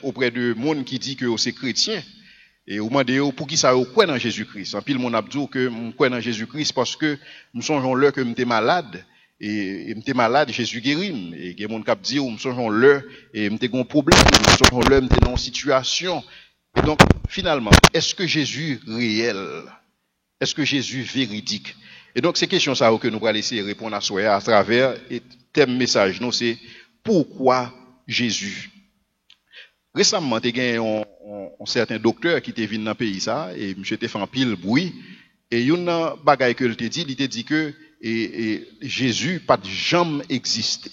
auprès de monde qui dit que c'est chrétien. Et au demande pour qui ça croit dans Jésus-Christ. En pile mon a dit que je crois dans Jésus-Christ parce que nous songeons l'heure que j'étais malade et j'étais malade, Jésus guérit. Et il y a mon cap dit nous songeons l'heure et j'étais un problème, nous songeons l'heure j'étais dans une situation. Et donc finalement, est-ce que Jésus réel? Est-ce que Jésus véridique? Et donc ces questions ça que nous allons essayer de répondre à travers et thème message nous c'est pourquoi Jésus? Récemment, il y a un certain docteur qui était venu dans le pays ça et monsieur était fait un pile bruit et une bagaille que il t'a dit que Jésus pas de jamais existé.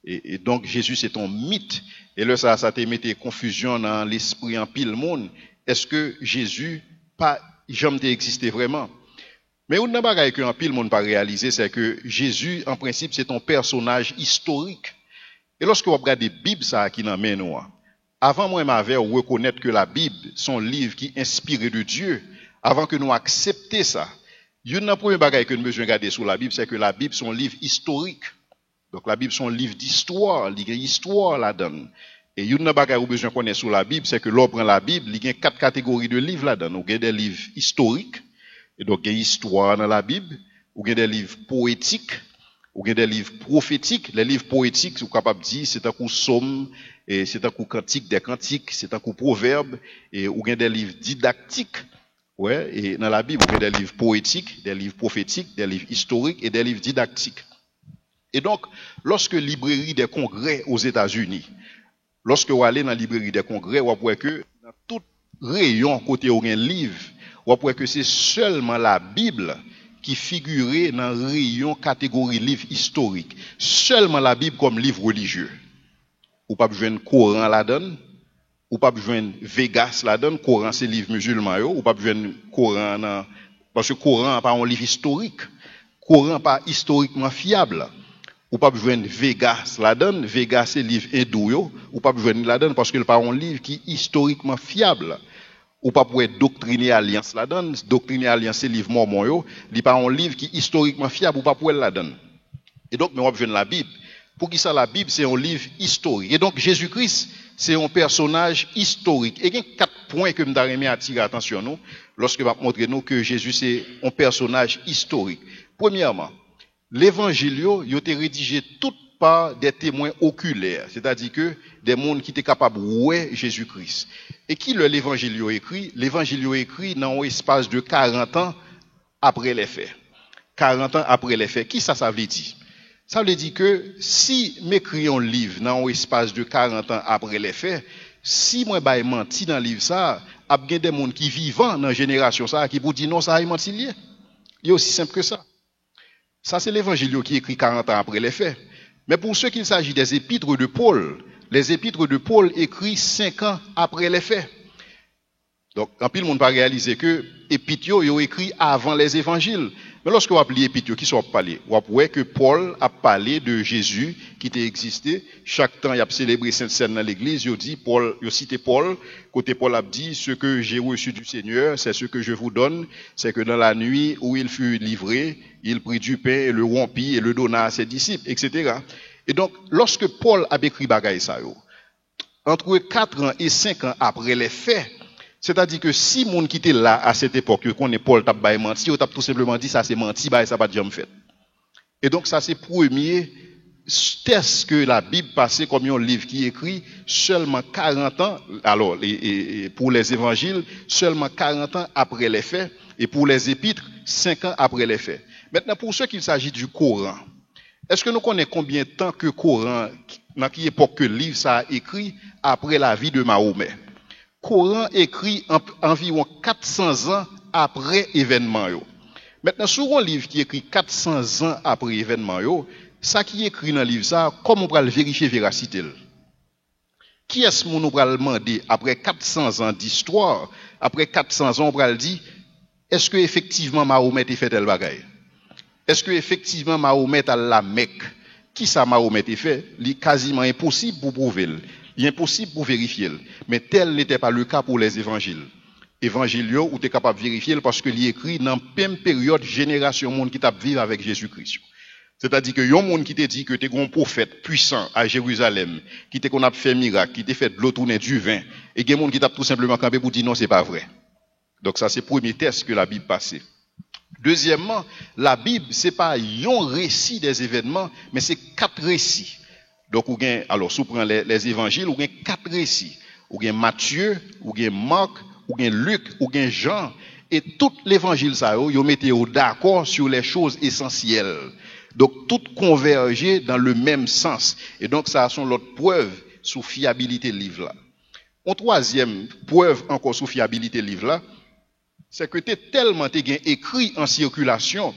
Et donc Jésus c'est un mythe et là ça te mettait confusion dans l'esprit en pile monde. Est-ce que Jésus pas jamais existé vraiment? Mais une bagaille que en pile monde pas réalisé c'est que Jésus en principe c'est un personnage historique. Et lorsque vous regardez la Bible ça qui n'amène nous avant moi m'avais reconnaître que la Bible son livre qui est inspiré de Dieu avant que nous accepter ça. Une première bagaille que nous besoin regarder sur la Bible c'est que la Bible son livre historique. Donc la Bible son livre d'histoire, il y a histoire là-dedans. Et une bagaille que besoin connaître sur la Bible c'est que l'on prend la Bible, il y a 4 catégories de livres là-dedans. Il y a des livres historiques et donc il y a histoire dans la Bible, il y a des livres poétiques, il y a des livres prophétiques. Les livres poétiques, vous capable de dire c'est un coup psaume et c'est un coup cantique des cantiques, c'est un coup proverbe et il y a des livres didactiques. Ouais, et dans la Bible, il y a des livres poétiques, des livres prophétiques, des livres historiques et des livres didactiques. Et donc, lorsque librairie des congrès aux États-Unis, lorsque vous allez dans la librairie des congrès, vous voyez que dans tout rayon côté où il y a un livre, vous voyez que c'est seulement la Bible qui figurait dans le rayon catégorie livre historique. Seulement la Bible comme livre religieux. Ou pas besoin de Coran là-dedans, ou pas besoin de Vegas là-dedans, Coran c'est livre musulman, ou pas besoin de Coran parce que Coran n'est pas un livre historique. Coran n'est pas historiquement fiable. Ou pas besoin de Vegas là-dedans, Vegas c'est livre hindou, ou pas besoin de là-dedans parce que n'est pas un livre qui est historiquement fiable. Ou pas pour doctriner alliance là-dedans, doctriner alliance c'est livre mormon, n'est pas un livre qui est historiquement fiable ou pas pour là-dedans. Et donc mais on a besoin de la Bible. Pour qui ça la Bible c'est un livre historique. Et donc Jésus-Christ c'est un personnage historique. Et il y a 4 points que je vais attirer attention nous lorsque je vais montrer nous que Jésus c'est un personnage historique. Premièrement, l'évangile il a été rédigé tout par des témoins oculaires, c'est-à-dire que des mondes qui étaient capables de voir Jésus-Christ. Et qui l'évangile a écrit? L'évangile a écrit dans un espace de 40 ans après les faits. 40 ans après les faits. Qui ça veut dire? Ça veut dire que si m'écris un livre dans un espace de 40 ans après les faits, si moi bah menti dans le livre ça, il y a des gens qui vivent dans la génération ça qui vous disent non ça a menti lié. Il est aussi simple que ça. Ça c'est l'évangile qui est écrit 40 ans après les faits. Mais pour ceux qu'il s'agit des épîtres de Paul, les épîtres de Paul écrits 5 ans après les faits. Donc, en pile, le monde pas réaliser que épîtres ont écrit avant les évangiles. Mais lorsque vous appelez épîtres, qui sont parlé, vous voyez que Paul a parlé de Jésus qui était existé. Chaque temps, il a célébré Sainte Seine dans l'église. Il dit Paul, il cité Paul. Côté Paul a dit ce que j'ai reçu du Seigneur, c'est ce que je vous donne. C'est que dans la nuit où il fut livré, il prit du pain et le rompit et le donna à ses disciples, etc. Et donc, lorsque Paul a écrit bagaille ça, entre 4 ans et 5 ans après les faits, c'est-à-dire que si moun qui était là à cette époque, qu'on est Paul t'a bail menti, ou t'a tout simplement dit ça c'est menti, bah ça pas jamais fait. Et donc ça c'est premier test que la Bible passait comme un livre qui écrit seulement 40 ans, alors et pour les évangiles, seulement 40 ans après les faits, et pour les épîtres, 5 ans après les faits. Maintenant pour ceux qu'il s'agit du Coran, est-ce que nous connaissons combien de temps que Coran, dans quelle époque que le livre ça a écrit après la vie de Mahomet? Coran écrit environ 400 ans après événement. Maintenant, sur un livre qui écrit 400 ans après événement, ça qui est écrit dans le livre, ça, comment on peut le vérifier véracité? Qui est-ce qu'on nous va demander après 400 ans d'histoire, après 400 ans, on va le dire, est-ce que effectivement Mahomet a fait tel bagaille? Est-ce que effectivement Mahomet a la Mecque? Qui ça Mahomet a fait? Il est quasiment impossible pour prouver. Il est impossible pour vérifier. Mais tel n'était pas le cas pour les évangiles. Évangile où tu es capable de vérifier parce que il est écrit dans la même période génération monde qui t'a vivre avec Jésus-Christ. C'est-à-dire que yon monde qui te dit que t'es un prophète puissant à Jérusalem, qui te qu'on a fait miracle, qui te fait de l'eau tourner du vin, et qu'il y a monde qui t'a tout simplement campé pour dire non, c'est pas vrai. Donc ça, c'est le premier test que la Bible passe. Deuxièmement, la Bible, c'est pas un récit des événements, mais c'est 4 récits. Donc, alors, si on prend les évangiles, on a 4 récits. On a Matthieu, on a Marc, on a Luc, on a Jean. Et tout l'évangile, ça, ils mettent d'accord sur les choses essentielles. Donc, tout convergé dans le même sens. Et donc, ça sont l'autre preuve sur fiabilité livre là. En troisième preuve encore sur fiabilité livre là, c'est que tu es tellement écrit en circulation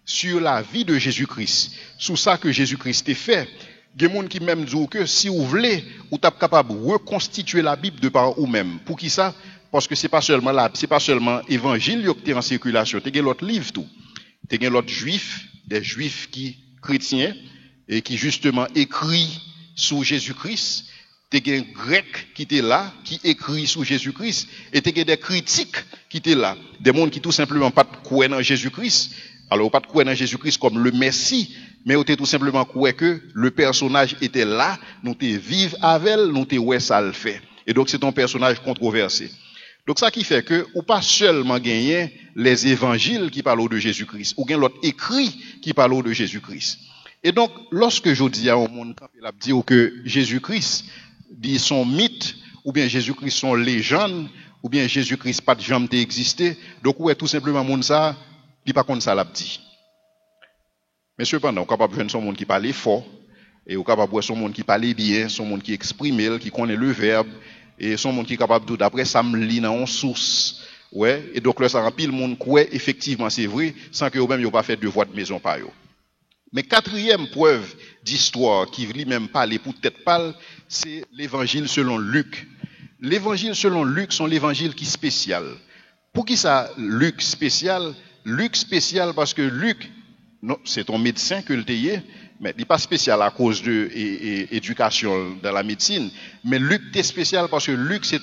sur la vie de Jésus-Christ, sur ça que Jésus-Christ t'a fait. Il y a des gens qui même disent que si vous voulez, vous êtes capable de reconstituer la Bible de par vous-même. Pour qui ça? Parce que c'est pas seulement évangile qui est en circulation, tu as l'autre livre tout. Tu as l'autre des juifs qui chrétiens et qui justement écrit sur Jésus-Christ. Tu as un grec qui était là, qui écrit sur Jésus-Christ, et tu as des critiques qui étaient là, des gens qui tout simplement pas de croire dans Jésus-Christ. Alors, pas de croire dans Jésus-Christ comme le Messie, mais on tout simplement croire que le personnage était là, nous te vivre avec elle, nous te ouais ça le fait. Et donc c'est un personnage controversé. Donc ça qui fait que ou pas seulement gagner les évangiles qui parlent de Jésus-Christ, ou bien l'autre écrit qui parle de Jésus-Christ. Et donc lorsque je dis à un monde il a dit que Jésus-Christ dit son mythe, ou bien Jésus-Christ son légende, ou bien Jésus-Christ pas de jamais existé, donc ouais tout simplement monde ça, il pas comme ça l'a dit. Mais cependant, on est capable de voir son monde qui parle fort, et on est capable de voir son monde qui parle bien, son monde qui exprime, qui connaît le verbe, et son monde qui est capable de, d'après ça me lit dans une source. Ouais, et donc là, ça remplit le monde croit, effectivement, c'est vrai, sans que eux-mêmes n'aient pas fait devoir de maison par eux. Mais quatrième preuve d'histoire qui lui-même parle pour tête pâle, c'est l'évangile selon Luc. L'évangile selon Luc sont l'évangile qui est spécial. Pour qui ça, Luc spécial? Luc spécial parce que Luc, non, c'est ton médecin que le t'ayez, mais il n'est pas spécial à cause de éducation dans la médecine. Mais Luc est spécial parce que Luc, c'est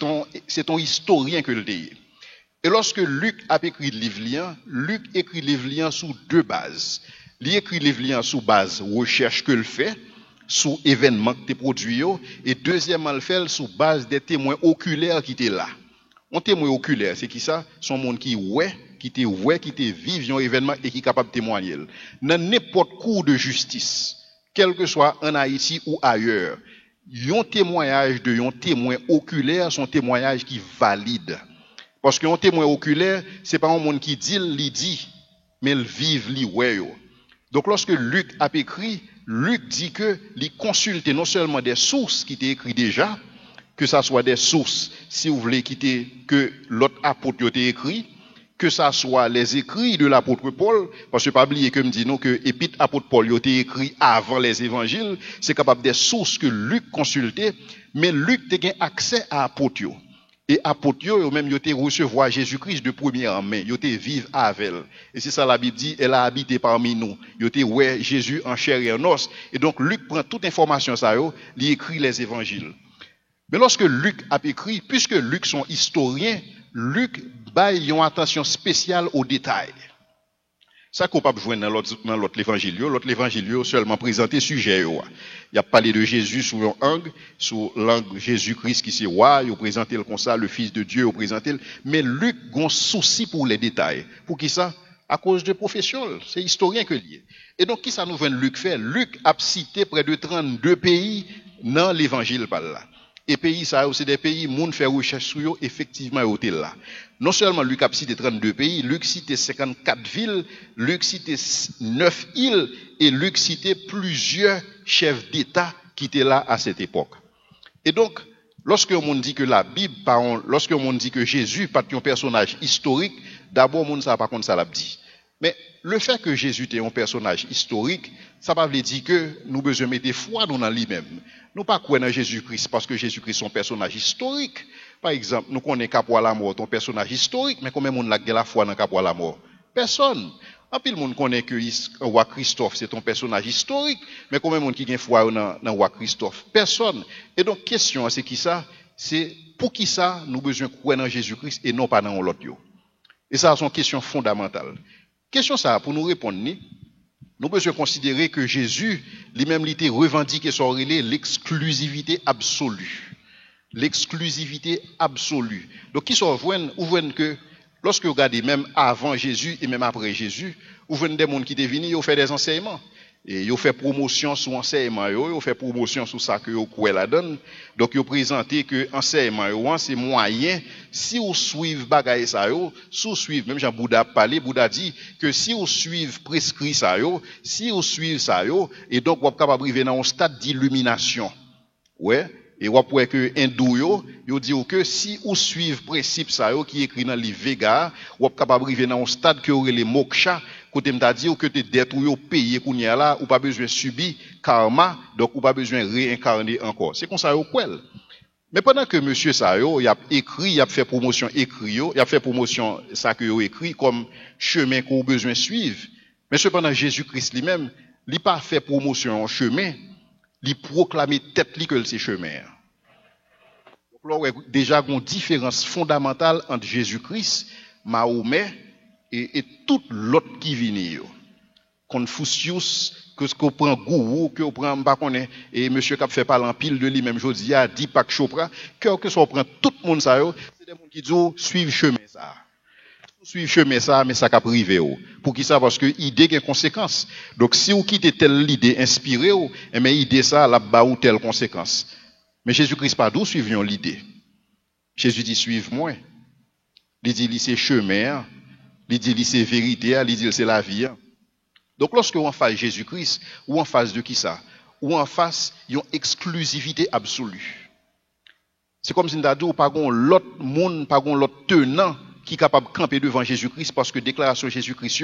ton historien que le t'ayez. Et lorsque Luc a écrit le livre, Luc écrit le livre sous 2 bases. Il écrit le livre sous base recherche que le fait, sous événement que tu produit, et deuxièmement, le fait sous base des témoins oculaires qui étaient là. Un témoin oculaire, c'est qui ça? Son monde qui te vivent un événement et qui est capable de témoigner. Dans n'importe cours de justice, quel que soit en Haïti ou ailleurs, un témoignage de un témoin oculaire, son témoignage qui valide. Parce qu'un témoin oculaire, c'est pas un monde qui dit, mais il vive, il ouais. Donc lorsque Luc a écrit, Luc dit que il consulte non seulement des sources qui étaient écrites déjà, que ça soit des sources, si vous voulez quitter que l'autre apôtre a écrit, que ça soit les écrits de l'apôtre Paul, parce que pas oublier que me dit non que épître apôtre Paul a été écrit avant les évangiles, c'est capable des sources que Luc consultait, mais Luc a accès à apôtre. Et apôtre yo même yo te recevoir Jésus-Christ de première main, yo te vivre avec elle. Et c'est ça la Bible dit, elle a habité parmi nous. Yo te ouais Jésus en chair et en os. Et donc Luc prend toute information ça yo, il écrit les évangiles. Mais lorsque Luc a écrit, puisque Luc son historien, Luc baille une attention spéciale aux détails. Ça qu'on peut jouer dans l'autre évangile. L'autre évangile seulement présenté sujet. Il a parlé de Jésus sous l'angle Jésus-Christ qui c'est roi, il a présenté comme ça, le Fils de Dieu, il a présenté. Mais Luc a un souci pour les détails. Pour qui ça? À cause de profession, c'est historien que lié. Et donc, qui ça nous vient de Luc faire? Luc a cité près de 32 pays dans l'évangile par là. Et pays, ça, c'est des pays, monde fait recherche sur eux, effectivement, ils étaient là. Non seulement Luc a cité 32 pays, Luc cité 54 villes, Luc cité 9 îles, et Luc cité plusieurs chefs d'État qui étaient là à cette époque. Et donc, lorsque on dit que la Bible, lorsque on dit que Jésus pas un personnage historique, d'abord, on ne sait pas contre ça l'a dit. Mais le fait que Jésus était un personnage historique, ça ne veut pas dire que nous besoin mettre foi dans lui-même. Nous pas croire dans Jésus-Christ parce que Jésus-Christ est un personnage historique. Par exemple, nous connaissons Capoi la mort, un personnage historique, mais combien de monde a la foi dans Capoi la mort? Personne. En plus, le monde connaît que le roi Christophe, c'est un personnage historique, mais combien de monde qui a foi dans le roi Christophe? Personne. Et donc, question, c'est qui ça? C'est pour qui ça, nous besoin croire dans Jésus-Christ et non pas dans l'autre. Et ça, c'est une question fondamentale. Question ça, pour nous répondre, Nous besoin considérer que Jésus, lui-même, il était revendiqué sur l'exclusivité absolue. L'exclusivité absolue. Donc, qui sont voient que, lorsque vous regardez même avant Jésus et même après Jésus, vous voyez des gens qui sont venus, ils ont fait des enseignements. Et ils ont fait promotion sur enseignement, ils ont fait promotion sur ça que vous croyez la donne. Donc, ils ont présenté que enseignement, c'est moyen. Si vous suivez bagaille ça, si vous suivez, même Jean-Bouddha a parlé, Bouddha dit que si vous suivez prescrit ça, si vous suivez ça, et donc vous êtes capable d'arriver dans un stade d'illumination. Ouais. Et vous pouvez que hindou yo dit que si vous suivez principe ça qui est écrit dans le livre Vega, vous êtes capable d'arriver dans un stade que aurait les moksha, côté m'ta dit que tes dettes ou payer kounya là, ou pas besoin subir karma, donc ou pas besoin réincarner encore. C'est comme ça yo kwel. Mais pendant que monsieur ça il a écrit, il a fait promotion écrit il a fait promotion ça que yo écrit comme chemin qu'on besoin suivre. Mais cependant Jésus-Christ lui-même, il pas fait promotion en chemin, il proclamer tête li que c'est chemin. Donc là déjà une différence fondamentale entre Jésus-Christ, Mahomet et tout l'autre qui vient. Confucius, que ce qu'on prend gourou, que on prend pas connaît et monsieur qui a fait parler en pile de lui-même jodi a Deepak Chopra, que ça prend tout le monde ça c'est des gens qui disent suivre chemin ça. Suivre chemin ça mais ça qu'a privé pour qui ça parce que idée a conséquence. Donc si vous quittez telle idée inspirée mais idée ça la ba ou telle conséquence. Mais Jésus-Christ pas d'où suivions l'idée. Jésus dit suive-moi. Il dit c'est chemin, il dit c'est vérité, il dit c'est la vie. Donc lorsque on face Jésus-Christ ou en face de qui ça ou en face une exclusivité absolue. C'est comme si nous avons pas l'autre monde, pas l'autre tenant qui est capable de camper devant Jésus-Christ parce que déclaration Jésus-Christ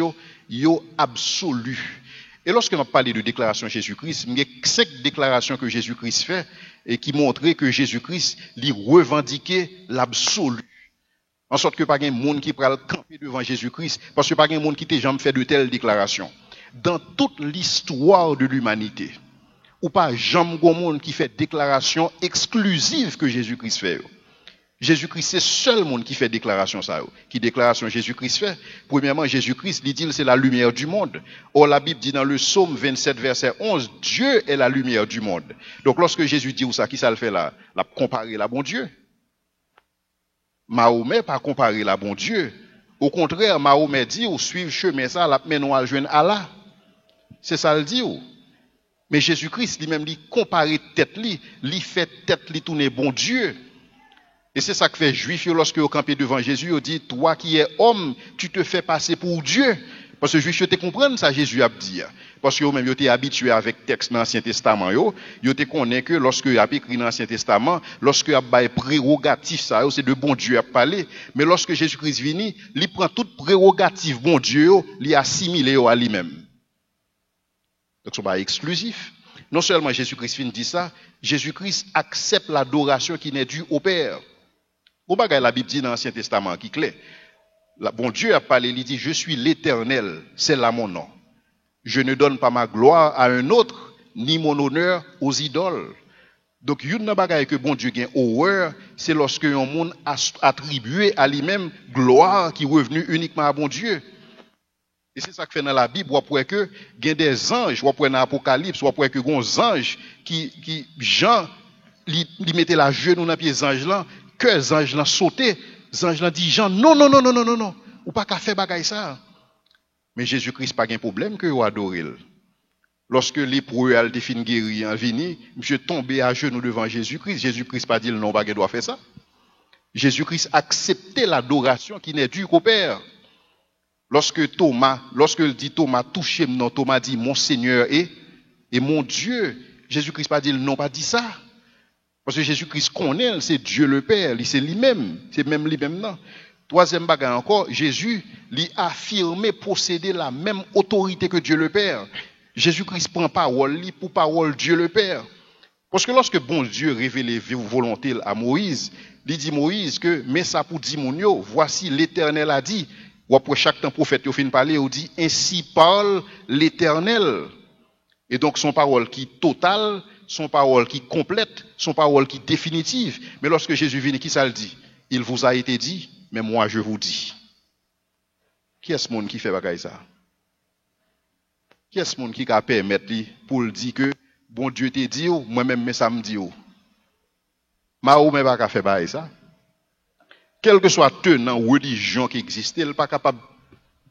yo absolu. Et lorsque on parle de déclaration Jésus-Christ, il y a 5 déclarations que Jésus-Christ fait et qui montraient que Jésus-Christ lui revendiquait l'absolu. En sorte que pas un monde qui peut camper devant Jésus-Christ parce que pas un monde qui t'a jamais fait de telles déclarations. Dans toute l'histoire de l'humanité, ou pas jamais un monde qui fait déclaration exclusive que Jésus-Christ fait. Jésus-Christ, c'est seul monde qui fait déclaration ça. Qui déclaration Jésus-Christ fait? Premièrement, Jésus-Christ, il dit c'est la lumière du monde. Or, la Bible dit dans le psaume 27, verset 11, Dieu est la lumière du monde. Donc, lorsque Jésus dit ça, qui ça le fait là? La comparer la bon Dieu. Mahomet pas comparer la bon Dieu. Au contraire, Mahomet dit, ou suivre chemin ça, la menon à joindre Allah. C'est ça le dit. Mais Jésus-Christ, lui-même, lui comparer tête lui fait tête lui tourner bon Dieu. Et c'est ça que fait juif lorsque vous campez devant Jésus, il dit, toi qui es homme, tu te fais passer pour Dieu. Parce que juif, te comprendre ça, Jésus a dit. Parce que vous-même, vous êtes habitué avec texte dans l'Ancien Testament, vous te connaissez que lorsque vous avez écrit dans l'Ancien Testament, lorsque vous avez prérogatif, ça, c'est de bon Dieu à parler. Mais lorsque Jésus-Christ vient, il prend toute prérogative bon Dieu, il assimile à lui-même. Donc, ce n'est pas exclusif. Non seulement Jésus-Christ dit ça, Jésus-Christ accepte l'adoration qui n'est due au Père. Au bagage la Bible dit dans l'Ancien Testament qui est clair. Bon Dieu a parlé, il dit je suis l'Éternel, c'est là mon nom. Je ne donne pas ma gloire à un autre ni mon honneur aux idoles. Donc une bagaille que bon Dieu gagne horreur, c'est lorsque un monde a attribué à lui-même gloire qui est revenue uniquement à bon Dieu. Et c'est ça que fait dans la Bible, on voit que il y a des anges, on voit dans l'Apocalypse, on voit que des anges qui Jean li mettait la genou dans pied anges là, que les anges là sauté, les anges là dit Jean non, ou pas qu'à faire bagaille ça. Mais Jésus-Christ pas de problème que vous adorez. Lorsque l'épreuve a été fin guéri en vini, monsieur tombé à genoux devant Jésus-Christ, Jésus-Christ pas dit non, pas doit faire ça. Jésus-Christ acceptait l'adoration qui n'est due qu'au Père. Lorsque il dit Thomas, touchez-moi, Thomas dit mon Seigneur et mon Dieu. Jésus-Christ pas dit non, pas dit ça. Parce que Jésus-Christ connaît, c'est Dieu le Père, c'est lui-même, c'est même lui-même non. Troisième bagage encore, Jésus lui affirmé posséder la même autorité que Dieu le Père. Jésus-Christ prend parole pour parole Dieu le Père. Parce que lorsque bon Dieu révèle volonté à Moïse, il dit Moïse que mais ça pour dire mon yo, voici l'Éternel a dit. Ou après chaque temps prophète yo fin parler, il dit ainsi parle l'Éternel. Et donc son parole qui totale, son parole qui complète, son parole qui définitive. Mais lorsque Jésus vient, qui ça le dit? Il vous a été dit, mais moi je vous dis. Qui est ce monde qui fait bagaille ça? Qui est ce monde qui a permettre pour le dire que bon Dieu te dit moi-même mais ça me dit ma ou mais pas faire pareil ça. Quel que soit tenant religion qui existe, elle pas capable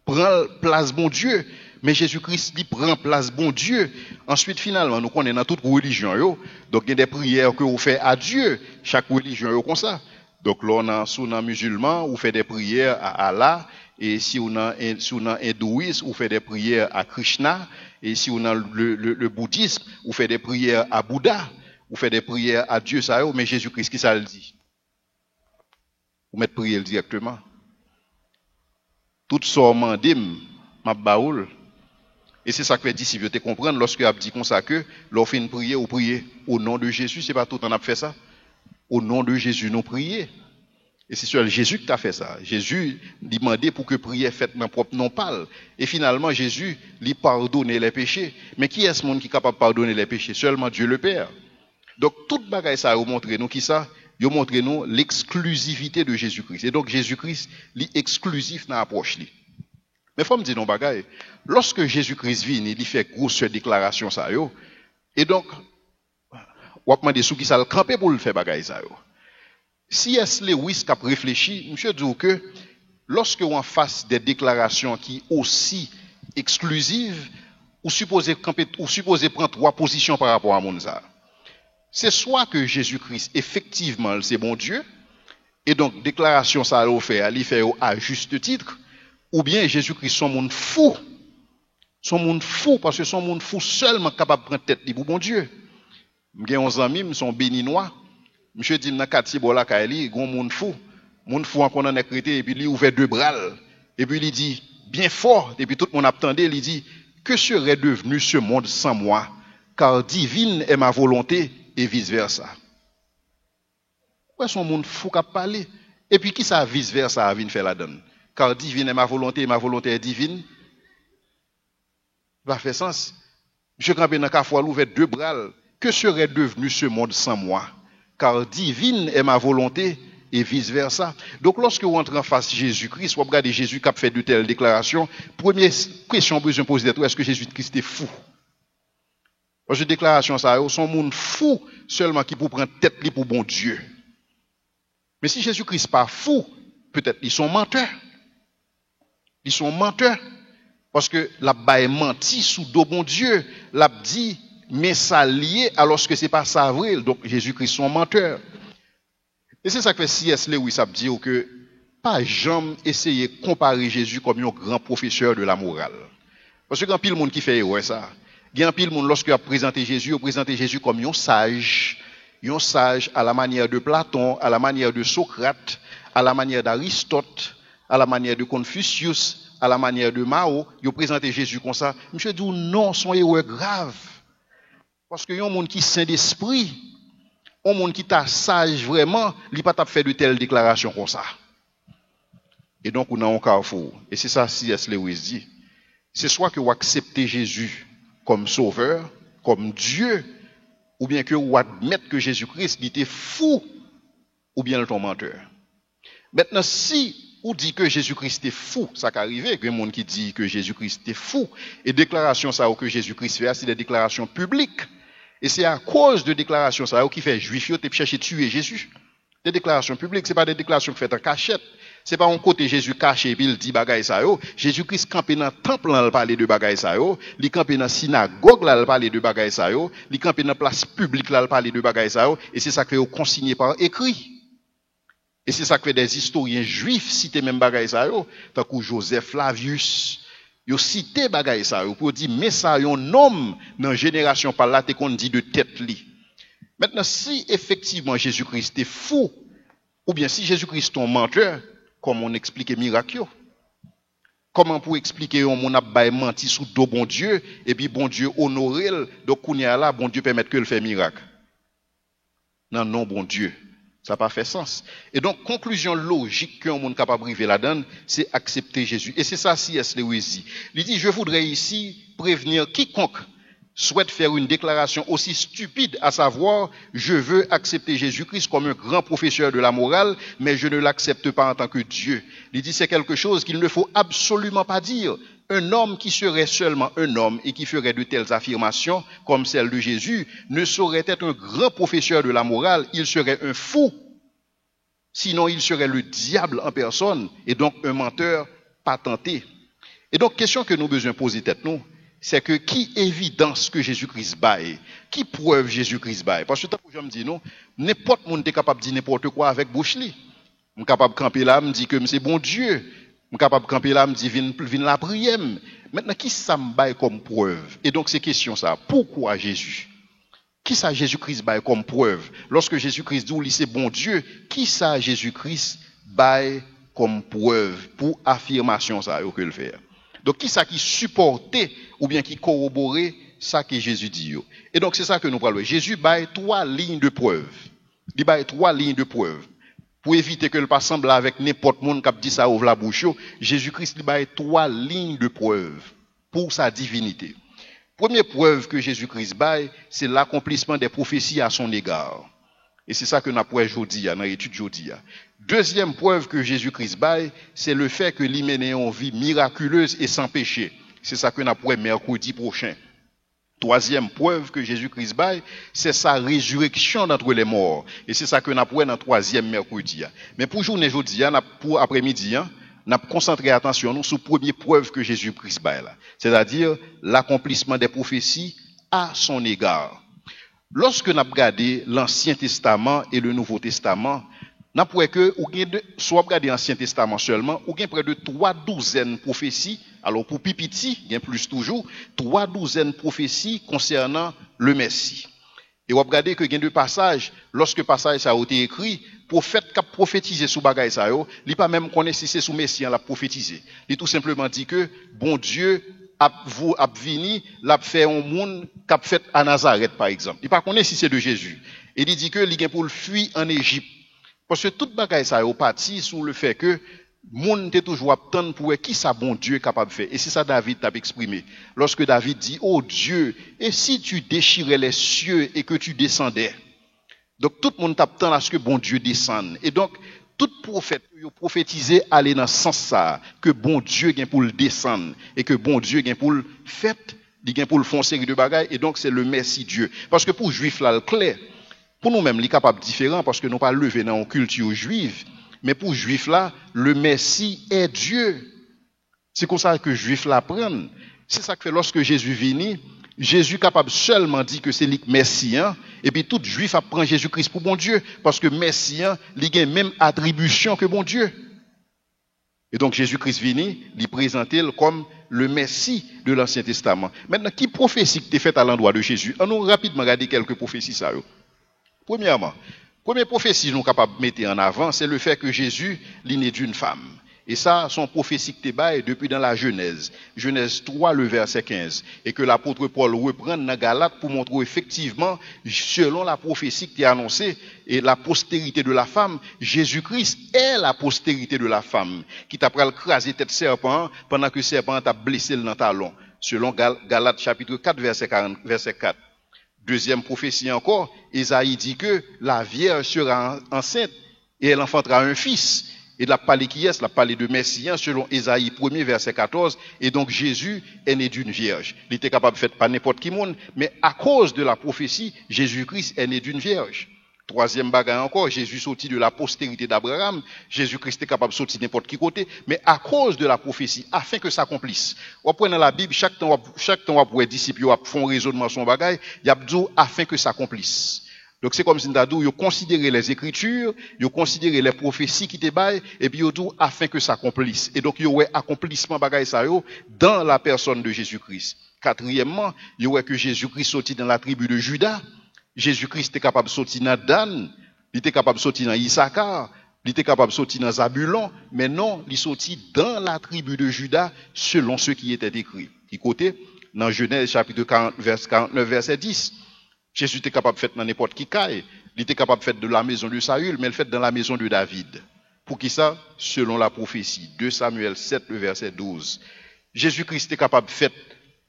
prendre place bon Dieu, mais Jésus-Christ lui prend place bon Dieu. Ensuite finalement nous connaissons dans toute religion donc il y a des prières que vous faites à Dieu, chaque religion comme ça. Donc là on a sous musulman, vous faites des prières à Allah. Et si on a hindouisme, on fait des prières à Krishna. Et si on a le bouddhisme, on fait des prières à Bouddha. On fait des prières à Dieu, ça mais Jésus-Christ, qui ça le dit? Vous mettez prière directement. Tout ça, ma baoul. Et c'est ça que les disciples te comprennent lorsque a dit comme ça que, lorsqu'on fait une prière, ou prier au nom de Jésus, c'est pas tout on a fait ça. Au nom de Jésus, nous prier. Et c'est sur Jésus qui a fait ça. Jésus demandait pour que prière faite dans propre nom parle. Et finalement, Jésus lui pardonnait les péchés. Mais qui est ce monde qui est capable de pardonner les péchés? Seulement Dieu le Père. Donc, toute bagaille ça a montré nous qui ça? Il a montré nous l'exclusivité de Jésus-Christ. Et donc, Jésus-Christ, est exclusif dans l'approche. Mais il faut me dire non bagaille. Lorsque Jésus-Christ vient, il fait grosse déclaration ça. Et donc, on va demander sous qui ça le camper pour le faire bagaille ça. Si est-ce Lewis qui a réfléchi, monsieur dit que lorsque on fasse des déclarations qui aussi exclusives, ou supposez prendre trois positions par rapport à Monza. C'est soit que Jésus-Christ, effectivement, c'est bon Dieu, et donc déclaration ça a fait à juste titre, ou bien Jésus-Christ son monde fou. Son monde fou, parce que son monde fou seulement capable de prendre tête pour bon Dieu. J'ai 11 amis, sont béninois. Monsieur dit dans quartier bola kaeli gon monde fou encore dans écrité et puis il ouvert deux bras et puis il dit bien fort et puis tout le monde attendait il dit que serait devenu ce monde sans moi car divine est ma volonté et vice versa. Quoi son monde fou qui a parlé et puis qui ça vice versa vient faire la donne car divine est ma volonté et ma volonté est divine. Va faire sens. Monsieur campé dans carrefour ouvert deux bras que serait devenu ce monde sans moi? Car divine est ma volonté et vice-versa. Donc, lorsque vous entrez en face de Jésus-Christ, vous regardez Jésus qui a fait de telles déclarations, première question que besoin de poser, est-ce que Jésus-Christ est fou? Parce que déclaration, ça, son monde fou seulement qui peut prendre tête pour bon Dieu. Mais si Jésus-Christ n'est pas fou, peut-être ils sont menteurs. Ils sont menteurs. Parce que la baille menti sous dos bon Dieu, l'a dit, mais ça lié alors que c'est pas ça vrai. Donc Jésus-Christ son menteur. Et c'est ça que C.S. Lewis a dit que pas jamais essayer de comparer Jésus comme un grand professeur de la morale. Parce que quand pile monde qui fait ça, il y a pile monde lorsque a présenté Jésus, a présenté Jésus comme un sage à la manière de Platon, à la manière de Socrate, à la manière d'Aristote, à la manière de Confucius, à la manière de Mao, il a présenté Jésus comme ça. Monsieur dit non, son erreur grave. Parce que y a un monde qui saint d'esprit, un monde qui t'a sage vraiment, il pas t'a fait de telles déclarations comme ça. Et donc on a un carrefour. Et c'est ça C.S. Lewis dit. C'est soit que vous acceptez Jésus comme sauveur, comme Dieu, ou bien que vous admettez que Jésus-Christ était fou, ou bien le menteur. Maintenant, si vous dites que Jésus-Christ est fou, ça qui arrive, il y a des gens qui disent que Jésus-Christ est fou, et déclaration ça que Jésus-Christ fait, c'est des déclarations publiques. Et c'est à cause de déclarations ça qui fait juif te chercher à tuer Jésus. Des déclarations publiques, c'est pas des déclarations faites en cachette. C'est pas un côté Jésus caché puis il dit bagaille ça yo. Jésus-Christ campé dans temple là, il parler de bagaille ça yo. Il campé dans synagogue là, il parler de bagaille ça yo. Il campé dans place publique là, il parler de bagaille ça yo. Et c'est ça que consigné par écrit. Et c'est ça que des historiens juifs citent même bagaille ça yo, tant que Joseph Flavius. Yo cité bagaille ça yo pour dire mais ça un homme dans génération par là te qu'on dit de tête li. Maintenant si effectivement Jésus-Christ est fou ou bien si Jésus-Christ est un menteur, comment on explique miracle? Comment pour expliquer on a bail menti sous dos bon Dieu et puis bon Dieu honoré donc on y a là bon Dieu permet que le fait miracle. Non bon Dieu. Ça n'a pas fait sens. Et donc, conclusion logique qu'un monde capable de arriver là-dedans, c'est accepter Jésus. Et c'est ça, C.S. Lewis dit. Il dit, je voudrais ici prévenir quiconque souhaite faire une déclaration aussi stupide, à savoir, je veux accepter Jésus-Christ comme un grand professeur de la morale, mais je ne l'accepte pas en tant que Dieu. Il dit, c'est quelque chose qu'il ne faut absolument pas dire, Un homme qui serait seulement un homme et qui ferait de telles affirmations comme celle de Jésus ne saurait être un grand professeur de la morale, il serait un fou. Sinon, il serait le diable en personne et donc un menteur patenté. Et donc, question que nous avons besoin de poser tête nous, c'est que qui évidence que Jésus-Christ baille, qui preuve Jésus-Christ baille. Parce que tant que je me dis non, n'importe monde est capable de dire n'importe quoi avec bouche li. Je suis capable de camper là, me dit que c'est bon Dieu. Je suis capable de camper là, me dit viens la prière. Maintenant, qui ça me baille comme preuve? Et donc, c'est question ça. Pourquoi Jésus? Qui ça Jésus-Christ baille comme preuve? Lorsque Jésus-Christ dit oui, c'est bon Dieu, qui ça Jésus-Christ baille comme preuve pour affirmation ça que le faire? Donc, qui ça qui supportait ou bien qui corroborait ça que Jésus dit? Et donc, c'est ça que nous parlons. Jésus baille 3 lignes de preuve. Il baille 3 lignes de preuve. Pour éviter que le pas semble avec n'importe monde qui dit ça ouvre la bouche, Jésus-Christ il baille 3 lignes de preuve pour sa divinité. Première preuve que Jésus-Christ baille, c'est l'accomplissement des prophéties à son égard. Et c'est ça que nous avons aujourd'hui, dans l'étude aujourd'hui. Deuxième preuve que Jésus-Christ baille, c'est le fait que lui mène une vie miraculeuse et sans péché. C'est ça que nous avons mercredi prochain. Troisième preuve que Jésus-Christ baille, c'est sa résurrection d'entre les morts. Et c'est ça que nous avons dans le troisième mercredi. Mais pour journée aujourd'hui, pour après-midi, nous avons concentré attention sur la première preuve que Jésus-Christ baille. C'est-à-dire l'accomplissement des prophéties à son égard. Lorsque nous avons regardé l'Ancien Testament et le Nouveau Testament, nous avons que, soit regarder l'Ancien Testament seulement, ou bien près de 3 douzaines de prophéties. Alors pour Pipiti, il y a plus toujours, 3 douzaines de prophéties concernant le Messie. Et vous regardez que il y a 2 passages, lorsque le passage a été écrit, prophète qui a prophétisé sous bagaille ça, il pas même connaît si c'est sous Messie l'a prophétisé. Il tout simplement dit que bon Dieu a vini, l'a fait un monde qui a fait à Nazareth par exemple. Il pas connaît si c'est de Jésus. Et il dit que il vient pour le fuir en Égypte. Parce que toute bagaille ça est parti sur le fait que monde est toujours attendre pour qui ça bon Dieu est capable de faire. Et c'est ça David t'a exprimé. Lorsque David dit oh Dieu, et si tu déchirais les cieux et que tu descendais. Donc tout le monde t'attend à ce que bon Dieu descende. Et donc tout prophète prophétisé aller dans ce sens ça que bon Dieu vient pour le descendre et que bon Dieu vient pour le faire, il vient pour le faire une série de bagailles et donc c'est le Messie Dieu. Parce que pour juif là le clair, pour nous-mêmes, il est capable différent parce que nous pas levé dans une culture juive, mais pour juif là, le Messie est Dieu. C'est comme ça que juif là prennent. C'est ça que fait lorsque Jésus vient, Jésus capable seulement dit que c'est le Messian et puis tout juif apprend Jésus-Christ pour bon Dieu parce que Messian, il a même attribution que bon Dieu. Et donc Jésus-Christ vient, il présente comme le Messie de l'Ancien Testament. Maintenant, qui prophétie qui est faite à l'endroit de Jésus? On nous rapidement regarder quelques prophéties ça. Premièrement, première prophétie que nous sommes capables de mettre en avant, c'est le fait que Jésus est né d'une femme. Et ça, son prophétie qui est depuis dans la Genèse. Genèse 3, le verset 15. Et que l'apôtre Paul reprend dans Galate pour montrer effectivement, selon la prophétie qui est annoncée, et la postérité de la femme, Jésus-Christ est la postérité de la femme, qui t'a pris craser tête serpent pendant que serpent t'a blessé le talon. Selon Galate chapitre 4, verset 4. Deuxième prophétie encore, Ésaïe dit que la Vierge sera enceinte et elle enfantera un fils. Et la parlé qui est, la parlé de Messian selon Ésaïe 1er verset 14. Et donc Jésus est né d'une vierge. Il était capable de faire par n'importe qui monde, mais à cause de la prophétie, Jésus-Christ est né d'une vierge. Troisième bagaille encore, Jésus sortit de la postérité d'Abraham. Jésus-Christ est capable de sortir n'importe qui côté, mais à cause de la prophétie, afin que ça accomplisse. On prend dans la Bible, chaque temps où les disciples font raisonnement son bagaille, il y a dit afin que ça accomplisse. Donc c'est comme si nous ils considéraient les Écritures, ils considéraient les prophéties qui étaient baillées, et puis ils dit afin que ça accomplisse. Et donc il y aurait accomplissement bagaille ça dans la personne de Jésus-Christ. Quatrièmement, il y aurait que Jésus-Christ sortit dans la tribu de Juda. Jésus-Christ était capable de sortir dans Dan, il était capable de sortir dans Issachar, il était capable de sortir dans Zabulon, mais non, il sortit dans la tribu de Juda selon ce qui était écrit. Il côté dans Genèse chapitre 40, verset 49, verset 10. Jésus était capable de faire dans n'importe qui caille, il était capable de faire de la maison de Saül, mais il fait dans la maison de David. Pour qui ça? Selon la prophétie. 2 Samuel 7, le verset 12. Jésus-Christ était capable de faire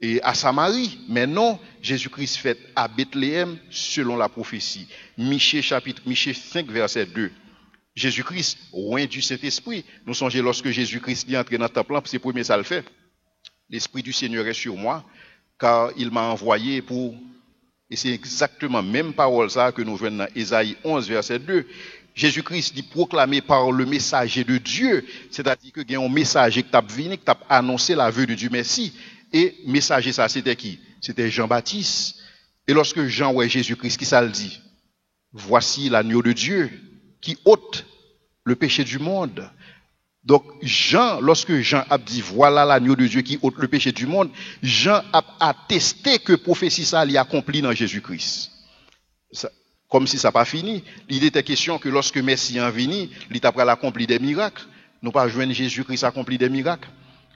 et à Samarie, mais non, Jésus-Christ fait à Bethléem selon la prophétie. Michée 5, verset 2. Jésus-Christ, loin du Saint-Esprit, nous songeons lorsque Jésus-Christ est entré dans le temple, c'est le premier ça le fait. l'Esprit du Seigneur est sur moi, car il m'a envoyé pour... Et c'est exactement même parole ça que nous voyons dans Ésaïe 11, verset 2. Jésus-Christ dit proclamé par le messager de Dieu, c'est-à-dire que il y a un messager qui t'a venu, qui t'a annoncé la venue du Messie. Et messager ça, c'était qui? C'était Jean-Baptiste. Et lorsque Jean voit Jésus-Christ, qui ça le dit? Voici l'agneau de Dieu qui ôte le péché du monde. Donc Jean, lorsque Jean a dit voilà l'agneau de Dieu qui ôte le péché du monde, Jean a attesté que prophétie ça l'y accompli dans Jésus-Christ. Comme si ça n'a pas fini. Il était question que lorsque Messie en vini, il t'a accompli des miracles. Nous pas joindre Jésus-Christ accompli des miracles.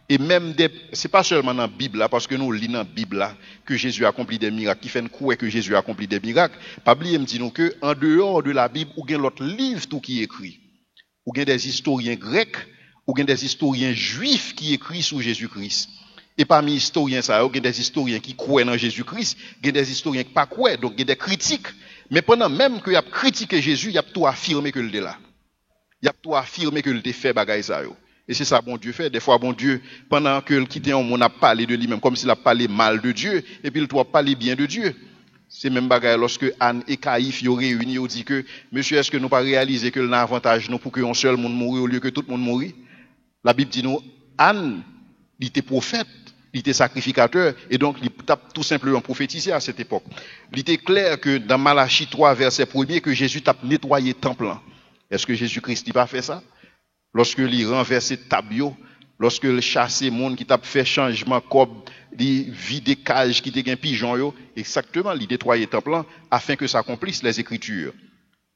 Et même c'est pas seulement dans la Bible là, parce que nous lisons dans la Bible là que Jésus a accompli des miracles, qui fait une couille que Jésus a accompli des miracles. Pas oublier me dit nous que en dehors de la Bible, ou bien l'autre livre tout qui est écrit, ou bien des historiens grecs, ou bien des historiens juifs qui écrivent sur Jésus-Christ. Et parmi les historiens ça, il y a des historiens qui croient en Jésus-Christ, il y a des historiens qui pas croient, donc il y a des critiques. Mais pendant même qu'il a critiqué Jésus, il a tout affirmé que il est là. Il a tout affirmé que il était fait bagaille ça yo. Et c'est ça bon Dieu fait. Des fois bon Dieu, pendant que le quitté on a parlé de lui-même comme s'il a parlé mal de Dieu, et puis il doit parler bien de Dieu. C'est même bagaille lorsque Anne et Caïphe y réunis, ils dit que monsieur, est-ce que nous pas réaliser que l'un avantage nous pour que un seul monde mourir au lieu que tout le monde mourir? La Bible dit nous Anne, il était prophète. Il était sacrificateur et donc il tape tout simplement prophétisé à cette époque. Il était clair que dans Malachie 3, verset 1er, que Jésus t'a nettoyé le temple. Est-ce que Jésus-Christ n'a pas fait ça? Lorsque il renversait tabio, lorsque il chassait monde qui t'a fait changement comme il vide cage qui était un pigeon, exactement, il nettoyait le temple afin que s'accomplissent les Écritures.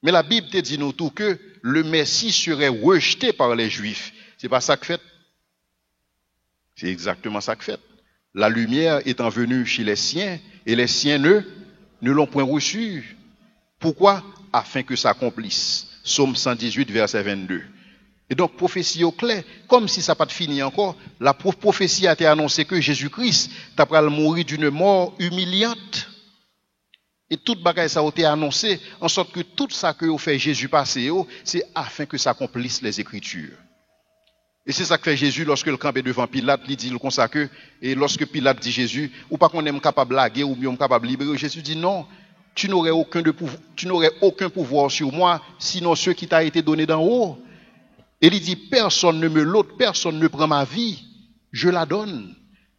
Mais la Bible te dit nous tout que le Messie serait rejeté par les Juifs. C'est pas ça que fait. C'est exactement ça que fait. La lumière étant venue chez les siens, et les siens ne l'ont point reçu. Pourquoi? Afin que s'accomplisse. Psaume 118, verset 22. Et donc, prophétie au clair, comme si ça n'a pas fini encore, la prophétie a été annoncée que Jésus-Christ t'a mourir d'une mort humiliante. Et toute bagaille ça a été annoncé, en sorte que tout ça que fait Jésus passer, c'est afin que s'accomplissent les Écritures. Et c'est ça que fait Jésus lorsque le campait devant Pilate, il dit comme ça que, et lorsque Pilate dit Jésus, ou pas qu'on est capable de blaguer, ou bien capable de libérer, Jésus dit non, tu n'aurais aucun pouvoir sur moi, sinon ceux qui t'a été donné d'en haut. Et il dit, personne ne me l'ôte, personne ne prend ma vie, je la donne.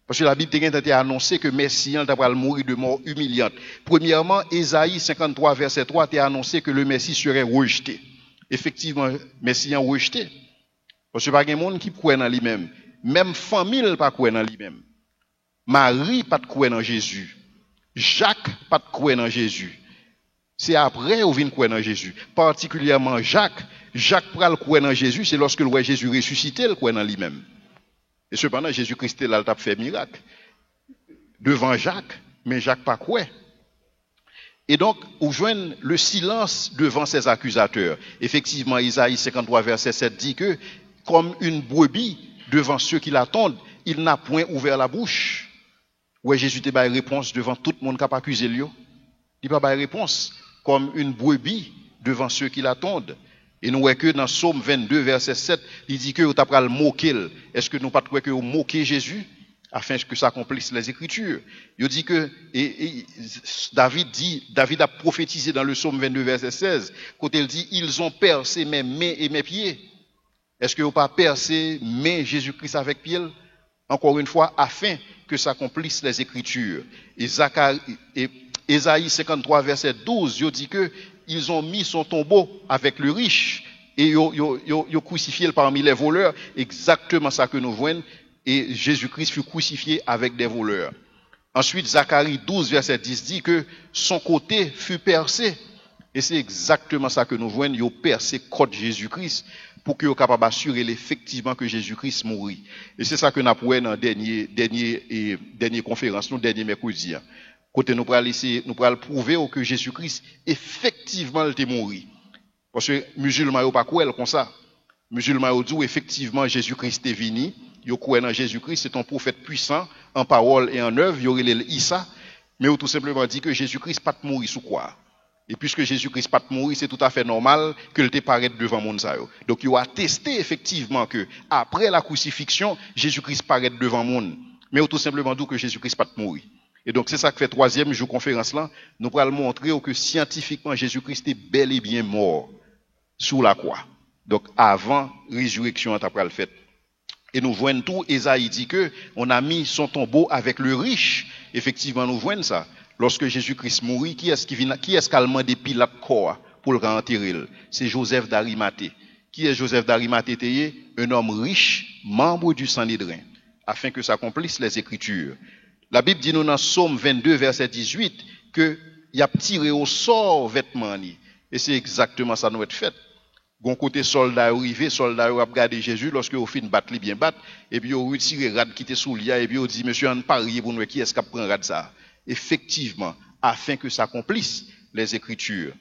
Parce que la Bible a annoncé que Messie va mourir de mort humiliante. Premièrement, Ésaïe 53, verset 3, a annoncé que le Messie serait rejeté. Effectivement, Messie est rejeté. Parce que pas de monde qui croit en lui-même. Même famille pas croit en lui-même. Marie pas de croire en Jésus. Jacques pas de croire en Jésus. C'est après où vient croire en Jésus. Particulièrement Jacques. Jacques pral croire en Jésus, c'est lorsque le Jésus ressuscité, il croit en lui-même. Et cependant, Jésus-Christ là, il a fait miracle. Devant Jacques, mais Jacques pas croit. Et donc, on joint le silence devant ses accusateurs. Effectivement, Isaïe 53, verset 7 dit que comme une brebis devant ceux qui l'attendent, il n'a point ouvert la bouche. Ouais, Jésus t'a une réponse devant tout le monde qui a accusé lui. Il n'a pas une réponse comme une brebis devant ceux qui l'attendent. Et nous voyons que dans Psaume 22, verset 7, il dit que vous t'apprend le moquer. Est-ce que nous pas trouvé que vous moquez Jésus afin que ça accomplisse les Écritures? Il dit que David a prophétisé dans le Psaume 22, verset 16, quand il dit ils ont percé mes mains et mes pieds. Est-ce que vous pas percé main Jésus-Christ avec pied? Encore une fois, afin que s'accomplissent les Écritures. Et Ésaïe 53, verset 12, il dit que ils ont mis son tombeau avec le riche et ils ont crucifié parmi les voleurs. Exactement ça que nous voyons. Et Jésus-Christ fut crucifié avec des voleurs. Ensuite, Zacharie 12, verset 10 dit que son côté fut percé. Et c'est exactement ça que nous voyons. Ils ont percé côté Jésus-Christ pour qu'ils soient capables d'assurer effectivement que Jésus-Christ mourit. Et c'est ça que nous avons vu dans la dernière conférence, nous, dernier mercredi. Côté nous pourrons prouver que Jésus-Christ effectivement était mort. Parce que les musulmans n'ont pas cru comme ça. Les musulmans ont dit effectivement Jésus-Christ est venu. Ils croient en Jésus-Christ, c'est un prophète puissant en parole et en œuvre. Ils ont Issa, mais ils ont tout simplement dit que Jésus-Christ pas mourir sous quoi. Et puisque Jésus-Christ pas mourir, c'est tout à fait normal que le paraître devant monde ça. Donc ils ont attesté effectivement que après la crucifixion, Jésus-Christ paraît devant monde. Mais tout simplement dit que Jésus-Christ pas mourir. Et donc c'est ça que fait troisième jour conférence là, nous allons montrer que scientifiquement Jésus-Christ est bel et bien mort sous la croix. Donc avant résurrection après le fait. Et nous voyons tout, Esaïe dit que on a mis son tombeau avec le riche. Effectivement, nous voyons ça. Lorsque Jésus-Christ mourit, qui est-ce qui a demandé Pilate corps pour le enterrer? C'est Joseph d'Arimathée. Qui est Joseph d'Arimathée? Un homme riche, membre du Sanhédrin, afin que s'accomplissent les Écritures. La Bible dit nous dans Psaume 22, verset 18, que il a tiré au sort vêtements. Et c'est exactement ça nous est fait. Gon côté soldat arrivé, soldat a regardé Jésus lorsque au fin battre bien battre et puis au retiré rad qui était sous lia et puis au dit monsieur on parier pour nous qui est-ce qui prend rad ça. Effectivement, afin que s'accomplissent les Écritures.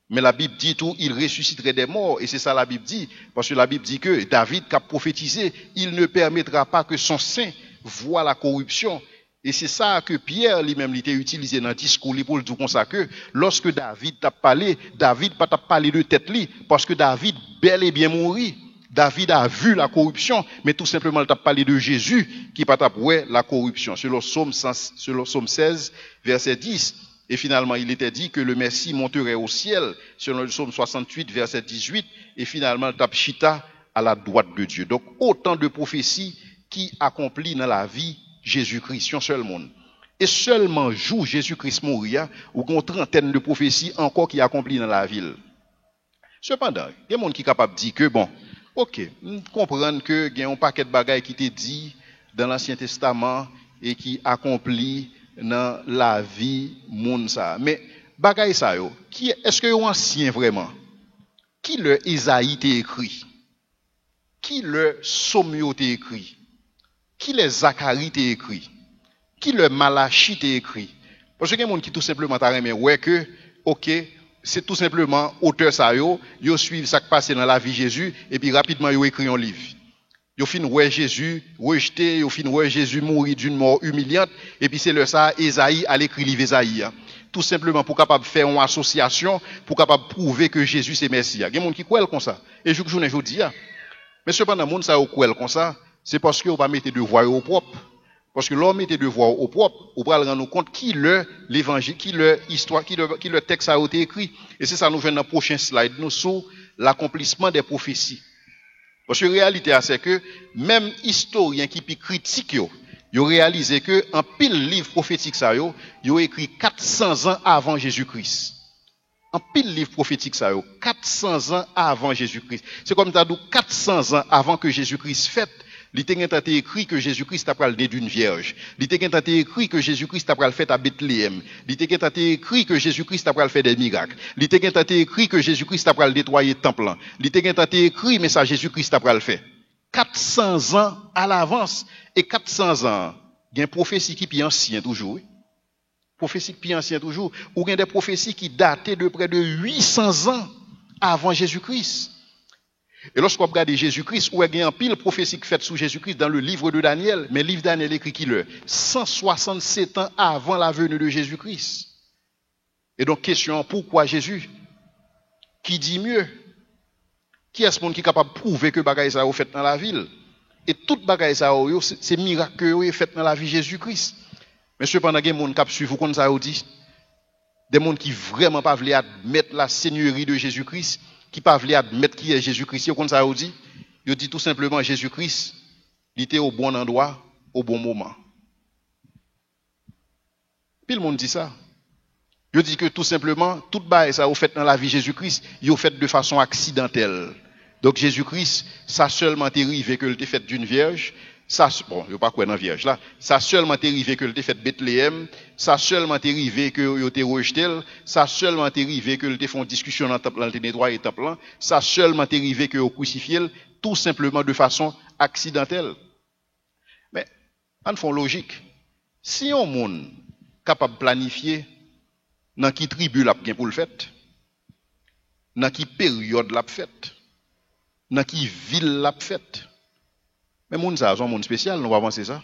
Mais la Bible dit tout, il ressusciterait des morts et c'est ça la Bible dit parce que la Bible dit que David qui a prophétisé, il ne permettra pas que son sein voie la corruption. Et c'est ça que Pierre lui-même était utilisé dans le discours pour le dire comme ça que lorsque David t'a parlé, David pas t'a parlé de tête li parce que David bel et bien mouri. David a vu la corruption, mais tout simplement il t'a parlé de Jésus qui pas t'a ouais la corruption. Selon Psaume 16 verset 10 et finalement il était dit que le Messie monterait au ciel selon le Psaume 68 verset 18 et finalement il t'a chita à la droite de Dieu. Donc autant de prophéties qui accomplissent dans la vie Jésus-Christ, un seul monde. Et seulement jour Jésus-Christ mourir, ou une trentaine de prophéties encore qui accomplissent dans la ville. Cependant, il y a des gens qui sont capables de dire que bon, ok, comprendre que il y a un paquet de bagailles qui était dit dans l'Ancien Testament et qui accomplit dans la vie monde ça. Mais bagaille ça yo, qui est-ce que yo ancien vraiment? Qui le Isaïe t'a écrit? Qui le Somme t'a écrit? Qui les Zacharie t'a écrit? Qui le Malachie t'a écrit? Parce que il y a des gens qui tout simplement t'a remis ouais que OK, c'est tout simplement auteur ça yo suivent ça qui passe dans la vie de Jésus et puis rapidement yo écrit un livre. Yo fin ouais Jésus rejeté, yo fin ouais Jésus mourir d'une mort humiliante et puis c'est le ça Isaïe a écrit livre Isaïe. Tout simplement pour capable faire une association pour capable prouver que Jésus c'est Messie. Il y a des gens qui croient comme ça. Et je dis mais cependant monde ça croient comme ça. C'est parce que on va mettre devoir au propre. Parce que l'homme met devoir au propre, on va rendre compte qui l'évangile, qui l'histoire, qui le texte a été écrit. Et c'est ça nous venons dans le prochain slide, nous sur l'accomplissement des prophéties. Parce que la réalité, c'est que même historiens qui critiquent, ils ont réalisé que en pile livre prophétique ça ils ont écrit 400 ans avant Jésus-Christ. En pile livre prophétique ça 400 ans avant Jésus-Christ. C'est comme t'as dit 400 ans avant que Jésus-Christ fête. Il était écrit que Jésus-Christ a né d'une vierge. Il était écrit que Jésus-Christ a fait à Bethléem. Il était écrit que Jésus-Christ a fait des miracles. Il était écrit que Jésus-Christ a nettoyer le temple. Il était écrit mais ça Jésus-Christ a fait. 400 ans à l'avance et 400 ans, il y a une prophétie qui est ancienne toujours. Prophétie qui est ancienne toujours ou il y a des prophéties qui dataient de près de 800 ans avant Jésus-Christ. Et lorsqu'on regarde Jésus-Christ, où il y a un pile prophétie faite sur Jésus-Christ dans le livre de Daniel, mais le livre de Daniel écrit qui le 167 ans avant la venue de Jésus-Christ. Et donc, question, pourquoi Jésus? Qui dit mieux? Qui est ce monde qui est capable de prouver que bagaille ça a fait dans la ville? Et toute bagaille ça a c'est miracle que fait dans la vie de Jésus-Christ. Mais cependant, il y a des gens qui suivent comme ça dit. Des gens qui vraiment pas veulent admettre la seigneurie de Jésus-Christ. Qui ne veulent pas admettre qui est Jésus-Christ, comme ça dit, il dit tout simplement Jésus-Christ, il était au bon endroit, au bon moment. Puis le monde dit ça. Il dit que tout simplement, tout bail ça fait dans la vie de Jésus-Christ, il fait de façon accidentelle. Donc Jésus-Christ, ça seulement est arrivé que il était fait d'une vierge. Ça, bon, il n'y a pas quoi dans vierge là. Ça seulement est arrivé que il était fait Bethléem. Ça seulement est arrivé que il était rejeté. Ça seulement est arrivé que il était fait une discussion dans le temple, il nettoyé le temple. Ça seulement est arrivé que il crucifié, tout simplement de façon accidentelle. Mais, en fond logique. Si on monde capable de planifier dans qui tribu l'a bien pour le fait, dans qui période l'a fait, dans qui ville l'a fait. Mais moun ça, c'est un monde spécial, nous va penser ça.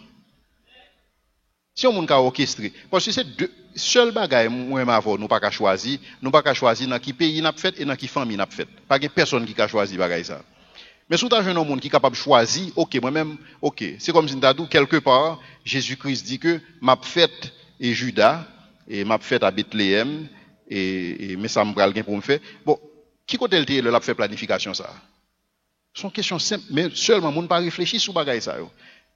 Si on monde orchestré, parce que c'est deux seul bagaille moi m'avons nous pas choisir dans qui pays n'a fait et dans qui famille n'a fait. Pas personne qui a choisi bagaille ça. Mais si tu as un monde qui est capable de choisir, ok, moi-même, ok. C'est comme si tu as dit, quelque part, Jésus-Christ dit que m'a fait et Judas, et m'a fait à Bethléem, mais ça me bral pour me faire. Bon, qui côté le l'a fait planification ça? C'est une question simple, mais seulement, on ne pas réfléchir sur bagaille ça.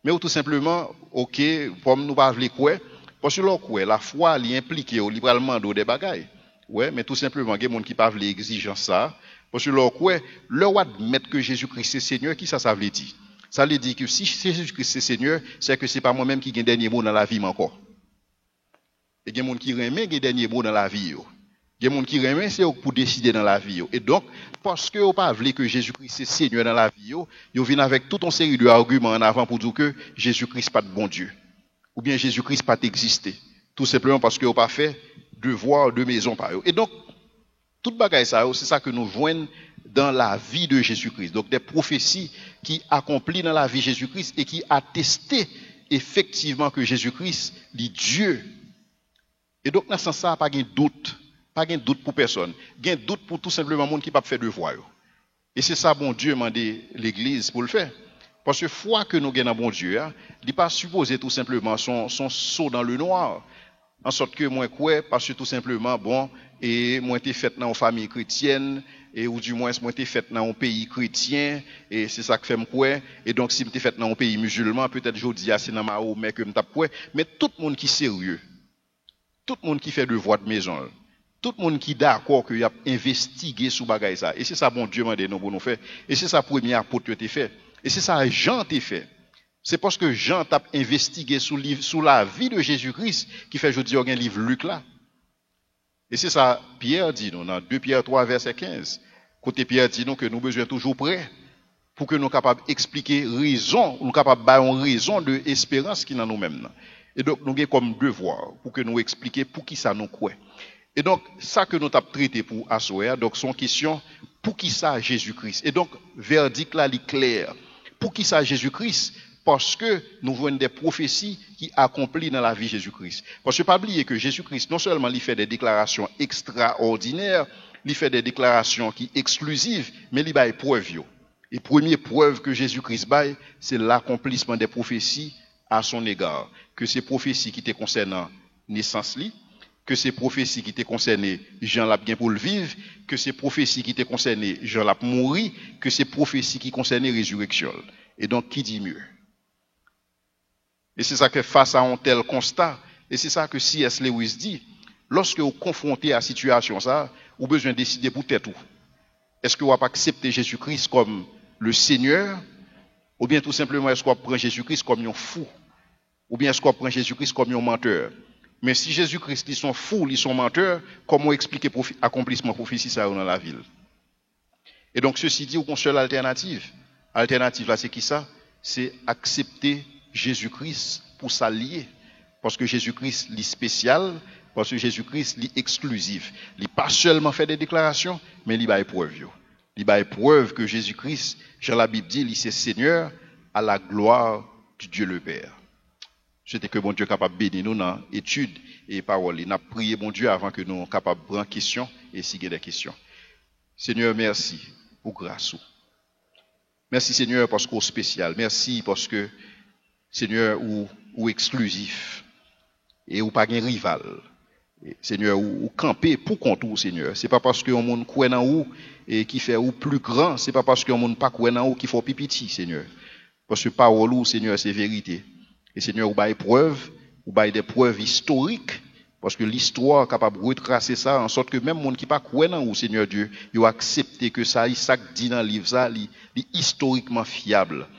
Mais tout simplement, ok, pour nous pas vle quoi, parce que là, quoi, la foi, elle implique libéralement des bagailles. Ouais, mais tout simplement, il y a des gens qui pas vle exigence ça. Parce que là, quoi, leur admettre que Jésus-Christ est Seigneur, qui ça veut dire? Ça veut dire que si Jésus-Christ est Seigneur, c'est que c'est pas moi-même qui ai dernier mot dans la vie encore. Et il y a des gens qui remettent les derniers mots dans la vie. Il y a des gens qui remettent c'est pour décider dans la vie. Et donc, parce que vous ne voulez pas que Jésus-Christ est Seigneur dans la vie, vous venez avec toute une série d'arguments en avant pour dire que Jésus-Christ n'est pas de bon Dieu. Ou bien Jésus-Christ n'a pas existé. Tout simplement parce que vous n'avez pas fait devoir de maison par eux. Et donc, toute bagaille ça, c'est ça que nous voyons dans la vie de Jésus-Christ. Donc, des prophéties qui accomplissent dans la vie de Jésus-Christ et qui attestent effectivement que Jésus-Christ est Dieu. Et donc, dans ce sens, ça, pas de doute. Pas de doute pour personne. Il y a un doute pour tout simplement le monde qui ne peut pas faire devoir. Et c'est ça, bon Dieu, m'a demandé l'Église pour le faire. Parce que foi que nous avons dans bon Dieu, il n'est pas supposé tout simplement son saut dans le noir. En sorte que moi, quoi, parce que tout simplement, bon, et moi, été fait dans une famille chrétienne, et ou du moins, moi, été fait dans un pays chrétien, et c'est ça que fait quoi. Et donc, si je fait dans un pays musulman, peut-être je dis, c'est dans ma mais que je tape quoi. Mais tout le monde qui est sérieux, tout le monde qui fait devoir de maison, tout le monde qui est d'accord qu'il a investigué sur bagaille ça. Et c'est ça, bon Dieu m'a dit nous pour nous faire. Et c'est ça, premier apôtre qui a fait. Et c'est ça, Jean t'a fait. C'est parce que Jean t'a investigué sous la vie de Jésus-Christ qui fait, je dis, un livre Luc là. Et c'est ça, Pierre dit nous, dans 2 Pierre 3, verset 15. Côté Pierre dit nous que nous besoin toujours prêts pour que nous capables d'expliquer raison, nous capables de une raison de espérance qui est dans nous-mêmes. Et donc, nous avons comme devoir pour que nous expliquions pour qui ça nous croit. Et donc, ça que nous avons traité pour assoir, donc, son question, pour qui ça Jésus-Christ? Et donc, verdict là, il est clair. Pour qui ça Jésus-Christ? Parce que nous voyons des prophéties qui accomplissent dans la vie de Jésus-Christ. Parce que pas oublier que Jésus-Christ, non seulement il fait des déclarations extraordinaires, il fait des déclarations qui exclusives, mais il a des preuves. Et première preuve que Jésus-Christ baille, c'est l'accomplissement des prophéties à son égard. Que ces prophéties qui étaient concernant naissance li, que ces prophéties qui étaient concernées Jean l'a bien pour le vivre, que ces prophéties qui étaient concernées Jean l'a mourir, que ces prophéties qui concernaient résurrection. Et donc, qui dit mieux? Et c'est ça que face à un tel constat, et c'est ça que C.S. Lewis dit, lorsque vous confrontez à la situation, ça, vous avez besoin de décider pour tête. Est-ce que vous pas accepter Jésus-Christ comme le Seigneur, ou bien tout simplement est-ce qu'on prend Jésus-Christ comme un fou, ou bien est-ce qu'on prend Jésus-Christ comme un menteur? Mais si Jésus-Christ, ils sont fous, ils sont menteurs, comment expliquer l'accomplissement prophétie ça dans la ville? Et donc, ceci dit, une seule alternative. Alternative là, c'est qui ça? C'est accepter Jésus-Christ pour s'allier. Parce que Jésus-Christ est spécial, parce que Jésus-Christ est exclusif. Il n'a pas seulement fait des déclarations, mais il a preuve. Il a preuve que Jésus-Christ, Jean la Bible dit, il est Seigneur à la gloire de Dieu le Père. C'était que bon Dieu capable de bénir nous dans l'étude et parole. Il a prié bon Dieu avant que nous soyons capables de prendre questions et signer des questions. Seigneur, merci pour grâce. Merci Seigneur parce qu'au spécial. Merci parce que Seigneur ou exclusif et ou pas un rival. Seigneur, ou camper pour contre vous, Seigneur. C'est pas parce que on monde croit en vous et qui fait ou plus grand, c'est pas parce que on monde pas croit en vous qui fait petit, Seigneur. Parce que parole ou Seigneur, c'est vérité. Et Seigneur, ou bail des preuves historiques, parce que l'histoire est capable de retracer ça, en sorte que même monde qui pas croit en vous, Seigneur Dieu, il a accepté que ça dit dans le livre, ça, est historiquement fiable.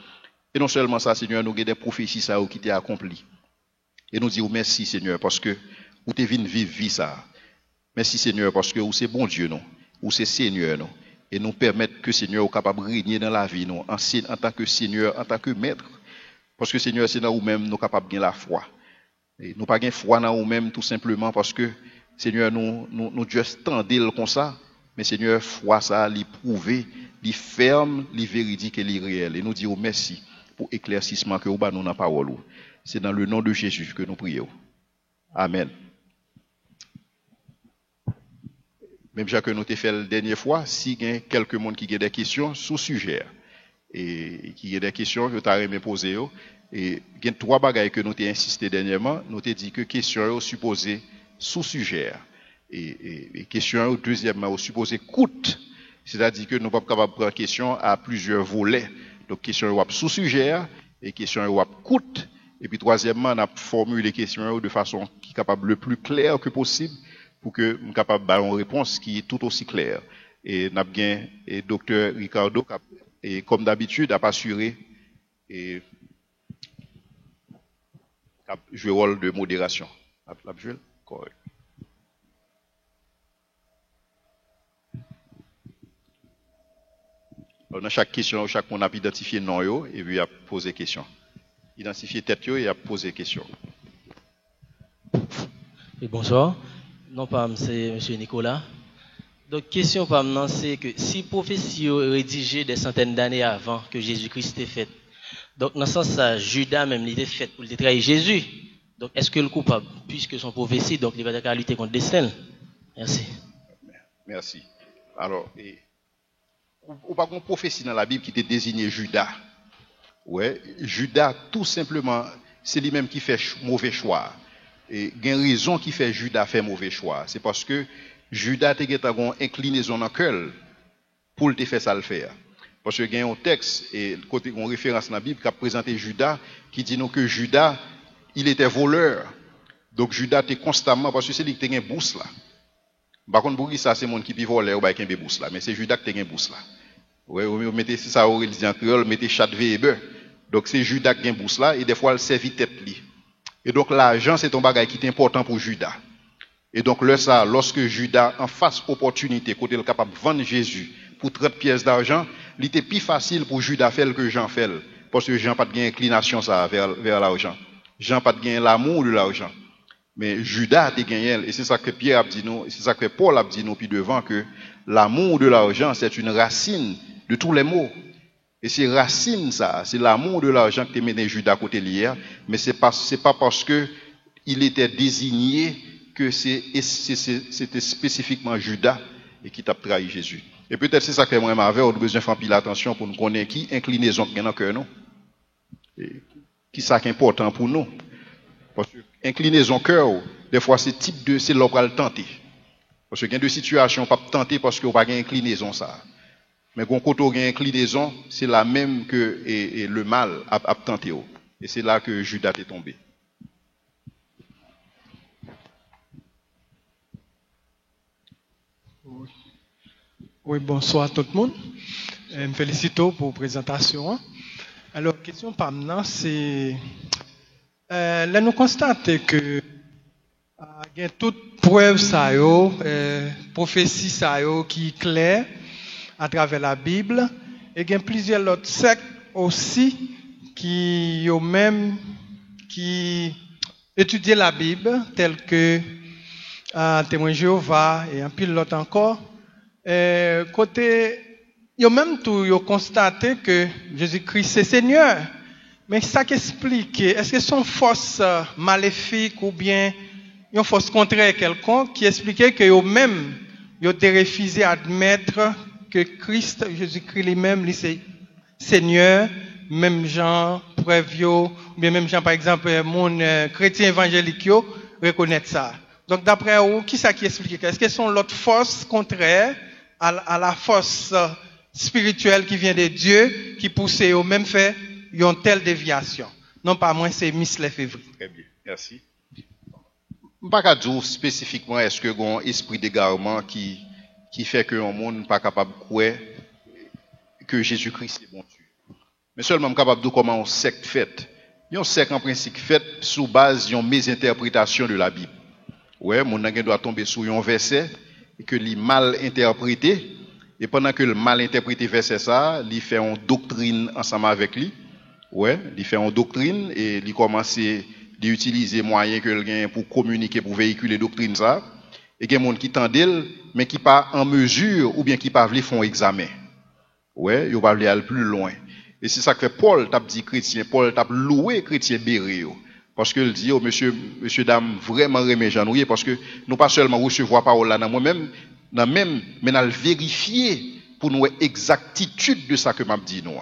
Et non seulement ça, Seigneur, nous avons des prophéties ça, qui étaient accomplies. Et nous disons merci, Seigneur, parce que vous êtes venu vivre vie ça. Merci, Seigneur, parce que vous c'est bon Dieu, non? Vous c'est Seigneur, non? Et nous permettre que, Seigneur, vous capable de régner dans la vie, non? En tant que Seigneur, en tant que Maître. Parce que Seigneur, c'est dans nous-mêmes nous sommes capables de gagner la foi. Et nous pas gagner foi dans nous-mêmes tout simplement parce que Seigneur, nous juste tendez comme ça. Mais Seigneur, foi ça, l'éprouver, ferme, véridique et réel. Et nous disons merci pour l'éclaircissement que vous avez dans la parole. C'est dans le nom de Jésus que nous prions. Amen. Même que nous t'ai fait la dernière fois, si il y a quelques monde qui a des questions sous sujet, et qui est des questions que tu as aimé poser. Et il y a 3 bagages que nous avons insisté dernièrement. Nous avons dit que questions supposées sous-sujet. Et question deuxièmement, supposé coûte. C'est-à-dire que nous ne sommes pas capables de prendre question à plusieurs volets. Donc, question sous-sujet et question coûte. Et puis, troisièmement, on a formulé les questions de façon qui est capable le plus claire que possible pour que nous soyons capables d'avoir une réponse qui est tout aussi claire. Et nous avons bien le docteur Ricardo, et comme d'habitude, a assuré et a joué le rôle de modération. Correct. Dans chaque question, chaque monde a identifié non et puis a posé question. Identifier tête et a posé question. Et bonsoir. Non, pas c'est M. Nicolas. Donc, question par maintenant, c'est que si prophétie rédigée des centaines d'années avant que Jésus-Christ était faite, donc dans ce sens, Judas même l'était fait pour le trahir Jésus. Donc, est-ce que le coupable, puisque son prophétie, donc il va devoir lutter contre destin? Merci. Merci. Alors, ou pas une prophétie dans la Bible qui était désigné Judas. Ouais, Judas, tout simplement, c'est lui-même qui fait mauvais choix. Et il y a une raison qui fait Judas faire mauvais choix. C'est parce que Judas a une inclinaison dans le cœur pour le faire ça le faire. Parce qu'il y a un texte, et côté une référence dans la Bible qui a présenté Judas, qui dit nous que Judas, il était voleur. Donc Judas était constamment, parce que c'est lui qui a une bourse là. Par contre, pour ça, c'est le monde qui peut voler ou qui a une bourse là. Mais c'est Judas qui a une bourse là. Ouais, vous mettez ça au dit en créole, mettez chat de Weber. Donc c'est Judas qui a une bourse là, et des fois, elle servit tête li. Et donc l'argent, c'est un bagage qui est important pour Judas. Et donc lorsque Judas en face opportunité, côté le capable de vendre Jésus pour 30 pièces d'argent, il était plus facile pour Judas faire que Jean fait. Parce que Jean n'a pas de inclination ça vers l'argent. Jean n'a pas de l'amour de l'argent. Mais Judas a gagné. Et c'est ça que Pierre a dit nous, c'est ça que Paul a dit nous puis devant que l'amour de l'argent, c'est une racine de tous les maux. Et c'est racine ça, c'est l'amour de l'argent qui a mené Judas côté l'hier, mais c'est pas parce que il était désigné que c'était spécifiquement Judas et qui t'a trahi Jésus. Et peut-être c'est ça que moi m'avais, on a besoin de faire pile attention pour nous connaître qui inclinaison qui est dans le cœur nous. Et qui ça qui est important pour nous. Parce que inclinaison cœur, des fois c'est l'opéra le tenter. Parce que il y a deux situations pas tenter parce qu'on pas gain inclinaison ça. Mais quand on a une inclinaison, c'est la même que et le mal a tenté. Et c'est là que Judas est tombé. Oui, bonsoir tout le monde. Je me félicite pour la présentation. Alors, question par maintenant, c'est... là, nous constatons que il y a toute preuve, prophétie qui est claire à travers la Bible. Et il y a plusieurs autres sectes aussi qui étudient la Bible, tels que Témoin Jéhovah et un pile l'autre encore. Côté, ils ont même constaté que Jésus-Christ c'est Seigneur. Mais ça qui explique, est-ce que son force maléfique ou bien une force contraire quelconque qui expliquait que eux-mêmes, ils ont refusé d'admettre que Christ, Jésus-Christ lui-même, lui c'est Seigneur, même Jean, Prévio, ou bien même Jean, par exemple, mon chrétien évangélique, reconnaître ça. Donc, d'après vous, qui ça qui explique? Est-ce que sont l'autre force contraire à la force spirituelle qui vient de Dieu, qui pousse au même fait, ils ont telle déviation? Non, pas moins, c'est Miss Lefebvre. Très bien, merci. Je ne peux pas dire spécifiquement est-ce que un esprit d'égarement qui fait que le monde n'est pas capable de croire que Jésus-Christ est bon Dieu. Mais seulement capable de dire comment on secte fait. Il y a un secte en principe fait sous base d'une mésinterprétation de la Bible. Ouais, mon nègre doit tomber sur un verset et que il mal interprété et pendant que le mal interprété verset ça, il fait une doctrine ensemble avec lui. Ouais, il fait une doctrine et il commence d'utiliser moyens que gagne pour communiquer, pour véhiculer doctrine ça. Et il y a des gens qui tendent mais qui pas en mesure ou bien qui pas veulent faire un examen. Ouais, ils pas veulent aller plus loin. Et c'est ça que Paul t'a dit chrétien, Paul t'a loué chrétien Béréo. Parce que il dit, oh, monsieur, dame, vraiment remet Jean, parce que nous pas seulement recevoir parole là dans moi-même, mais nous vérifier pour nous exactitude de ça que m'a dit nous.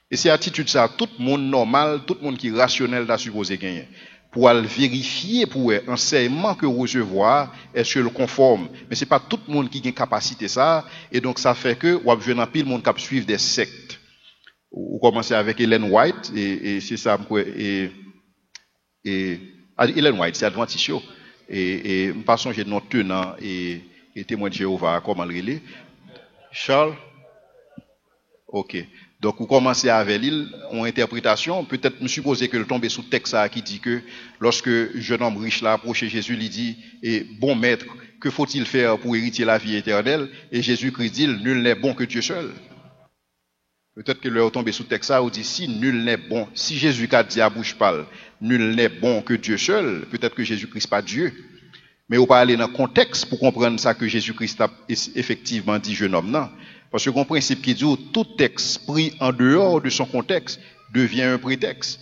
Et c'est attitude ça, tout le monde normal, tout le monde qui est rationnel doit supposer gagner. Pour aller vérifier pour enseignement que recevoir, est-ce que le conforme. Mais c'est pas tout le monde qui a une capacité ça, et donc ça fait que, ou avez un pile monde qui suivre des sectes. Ou commencer avec Ellen White, et c'est ça, Ellen White, c'est Adventiste, et pas songer de notre tenant, et témoin de Jéhovah, comment le relais. Charles? Ok. Donc, vous commencez avec l'île, en interprétation, peut-être me supposer que le tombe sous texte qui dit que lorsque jeune homme riche là approche Jésus, il dit, et bon maître, que faut-il faire pour hériter la vie éternelle? Et Jésus-Christ dit, nul n'est bon que Dieu seul. Peut-être que le tombe sous texte ou dit, si nul n'est bon, si Jésus a dit à bouche pâle, nul n'est bon que Dieu seul, peut-être que Jésus-Christ pas Dieu. Mais on va aller dans le contexte pour comprendre ça que Jésus-Christ a effectivement dit jeune homme, non? Parce que un principe qui dit tout texte pris en dehors de son contexte devient un prétexte.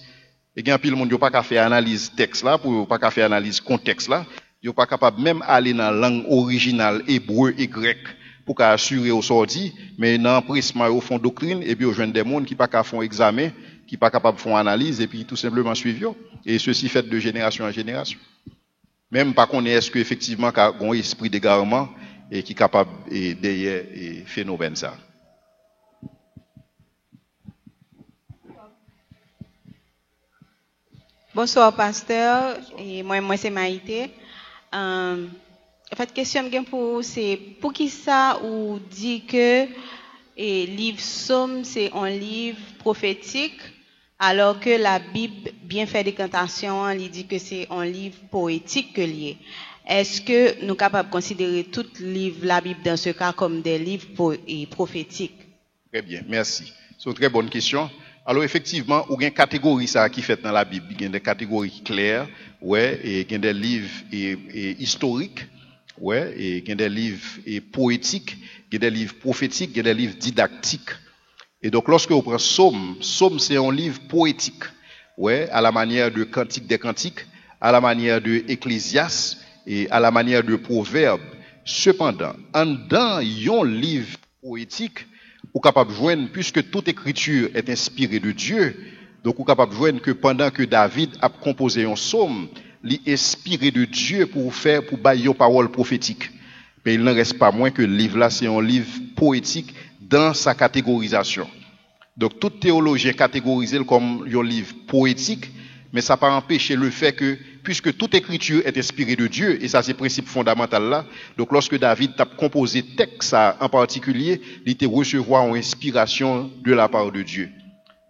Et bien, puis le monde n'a pas qu'à faire analyse texte là, pour pas qu'à faire analyse contexte là, il n'est pas capable même aller dans la langue originale hébreu et grec pour qu'à assurer au sorti, mais dans prisme au fond doctrine, et puis au jeune des mondes qui pas qu'à faire examen, qui pas capable de faire analyse et puis tout simplement suivre. Et ceci fait de génération en génération. Même pas qu'on est-ce que effectivement qu'a un esprit d'égarement et qui est capable derrière phénomène ça. Bonsoir pasteur, et moi c'est Maïté. En fait question que pour c'est pour qui ça ou dit que livre Somme c'est un livre prophétique alors que la Bible bien fait décantation, il dit que c'est un livre poétique que lié. Est-ce que nous sommes capables de considérer tout livre la Bible dans ce cas comme des livres prophétiques? Très bien, merci. C'est une très bonne question. Alors effectivement, il y a une catégorie ça qui fait dans la Bible, il y a des catégories claires, ouais, et il y a des livres historiques, ouais, et il y a des livres poétiques, il y a des livres prophétiques, il y a des livres didactiques. Et donc lorsque on prend Somme c'est un livre poétique, ouais, à la manière de Cantique des Cantiques, à la manière de Ecclésiaste et à la manière de Proverbes. Cependant, en dedans, il y a un livre poétique ou capable de joindre, puisque toute écriture est inspirée de Dieu, donc ou capable de joindre que pendant que David a composé un psaume, il est inspiré de Dieu pour bailler une parole prophétique. Mais il n'en reste pas moins que le livre là, c'est un livre poétique dans sa catégorisation. Donc, tout théologien catégorisé comme un livre poétique, mais ça n'a pas empêché le fait que, puisque toute écriture est inspirée de Dieu, et ça c'est le principe fondamental là, donc lorsque David a composé texte en particulier, il était recevoir une inspiration de la part de Dieu.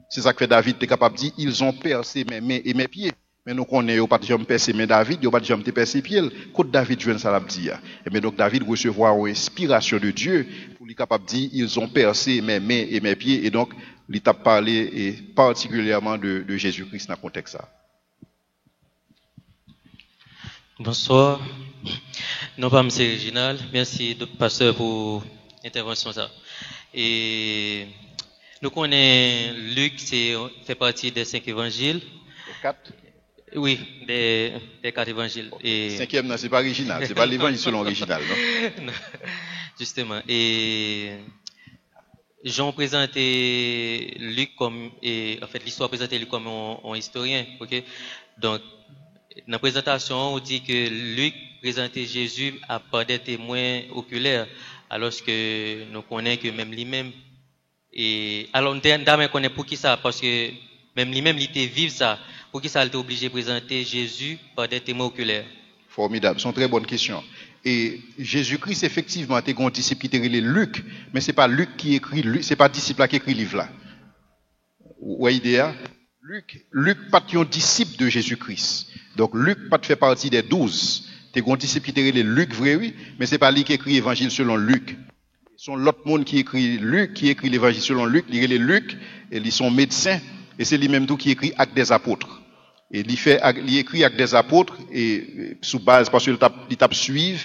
C'est ça que fait David est capable de dire, ils ont percé mes mains et mes pieds. Mais nous connaissons pas de jamais percé mes David, il pas de jamais percé pieds. Quand David joue ça l'a dit. Et mais donc David recevoir une inspiration de Dieu pour lui capable de dire, ils ont percé mes mains et mes pieds, et donc il t'a parlé et particulièrement de Jésus-Christ dans le contexte ça. Bonsoir. Non pas M. Réginal. Merci pasteur pour l'intervention ça. Et nous connaissons Luc, fait partie des 5 évangiles. Les 4? Oui, des 4 évangiles. Et 5e, non, c'est pas original, c'est pas l'évangile selon original, non? Justement. Et Jean présenté Luc comme, en fait, l'histoire présentait Luc comme un historien, ok? Donc, dans la présentation, on dit que Luc présentait Jésus à part des témoins oculaires, alors que nous connaissons que même lui-même, et alors, on connaît pour qui ça, parce que même lui-même, il était vivre ça, pour qui ça, il était obligé de présenter Jésus par des témoins oculaires. Formidable, c'est une très bonne question. Et Jésus-Christ, effectivement, était un disciple qui était relé Luc, mais c'est pas Luc qui écrit, c'est pas disciple qui écrit le livre là. Vous voyez, Luc pas un disciple de Jésus-Christ. Donc Luc pas fait partie des 12. T'es un disciple qui était relé Luc, vrai, oui, mais c'est pas lui qui écrit l'évangile selon Luc. Son l'autre monde qui écrit Luc, qui écrit l'évangile selon Luc, il relé Luc, et ils sont médecins, et c'est lui-même tout qui écrit Actes des Apôtres. Et il écrit Actes des Apôtres, et sous base, parce qu'il tape suivre,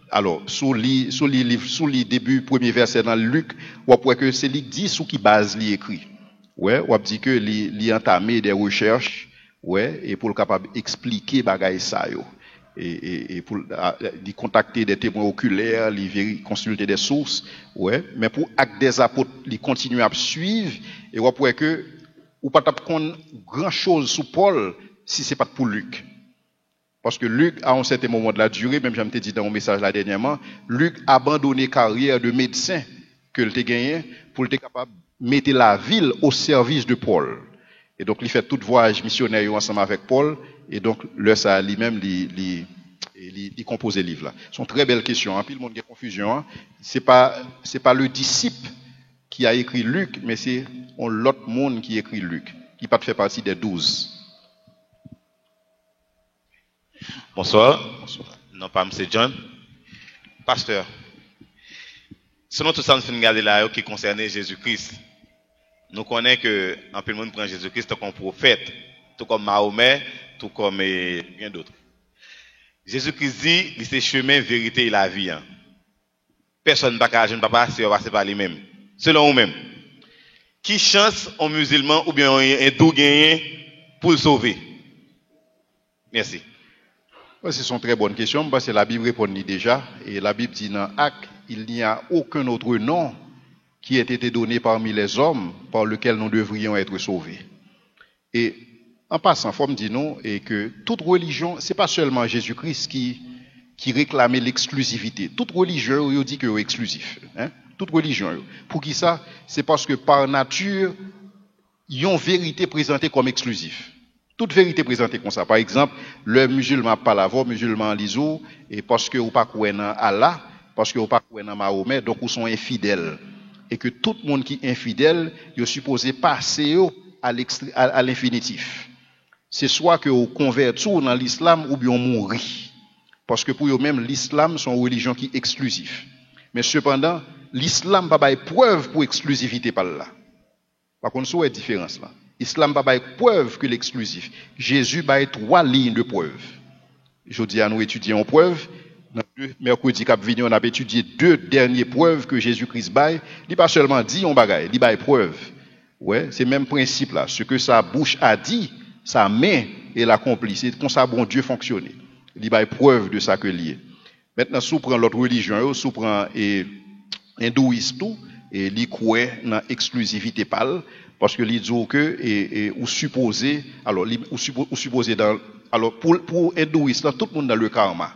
alors, sous les début, premier verset dans Luc, on voit que c'est lui qui dit sous qui base il écrit. Ouais, on dit que il entamé des recherches, ouais, et pour le capable expliquer bagaille ça yo. Et pour lui contacter des témoins oculaires, lui consulter des sources, ouais, mais pour Actes des Apôtres, il continue à suivre, et on voit que ou pas prendre grand chose sur Paul si c'est pas pour Luc. Parce que Luc, à un certain moment de la durée, même j'avais dit dans mon message là dernièrement, Luc a abandonné carrière de médecin que il a gagné pour être capable de mettre la ville au service de Paul. Et donc, il fait tout voyage missionnaire ensemble avec Paul, et donc, là, ça lui-même, il compose le livre là. C'est une très belle question. Puis le monde a confusion. Hein. C'est pas le disciple qui a écrit Luc, mais c'est l'autre monde qui écrit Luc, qui pas fait partie des 12. Bonsoir. Non, pas M. John. Pasteur, selon tout ça, nous finissons de regarder là qui concernait Jésus-Christ. Nous connaissons que un peu le monde prend Jésus-Christ comme prophète, tout comme Mahomet, tout comme bien d'autres. Jésus-Christ dit, c'est chemin, vérité et la vie. Hein. Personne ne peut passer par lui-même. Selon vous-même, qui chance un musulman ou bien un tout gagné pour le sauver? Merci. C'est une très bonne question, parce que la Bible répond déjà, et la Bible dit dans Actes, il n'y a aucun autre nom qui ait été donné parmi les hommes par lequel nous devrions être sauvés. Et en passant, il faut me dire nous, et que toute religion, ce n'est pas seulement Jésus-Christ qui réclamait l'exclusivité. Toute religion, il dit que c'est exclusif. Hein? Toute religion. Pour qui ça? C'est parce que par nature, ils ont vérité présentée comme exclusif. Toute vérité présentée comme ça. Par exemple, le musulman pas la voix, musulman l'isou, et parce que ou pas croire en Allah, parce que ou pas croire en Mahomet, donc ils sont infidèles. Et que tout le monde qui est infidèle, il est supposé passer à l'infinitif. C'est soit que vous convertissez dans l'islam ou bien mourir. Parce que pour eux-mêmes, l'islam, c'est une religion qui est exclusive. Mais cependant, l'islam n'a pas de preuve pour exclusivité par là. Par contre, c'est une différence là. L'islam n'a pas de preuve que l'exclusif. Jésus a 3 lignes de preuve. Je dis à nous étudions preuve. Mercredi cap venu, on a étudié 2 dernières preuves que Jésus-Christ baille. Il pas seulement dit on bagaille, il baille preuve. Ouais, c'est le même principe là. Ce que sa bouche a dit, sa main et l'accomplit. C'est comme ça bon Dieu fonctionne. Il baille preuve de ça que lié. Maintenant, si on prend l'autre religion, si on prend hindouisme tout, et il croit dans exclusivité pâle, parce que il dit que ou supposé, alors ou supposé dans, alors pour hindouisme tout le monde dans le karma.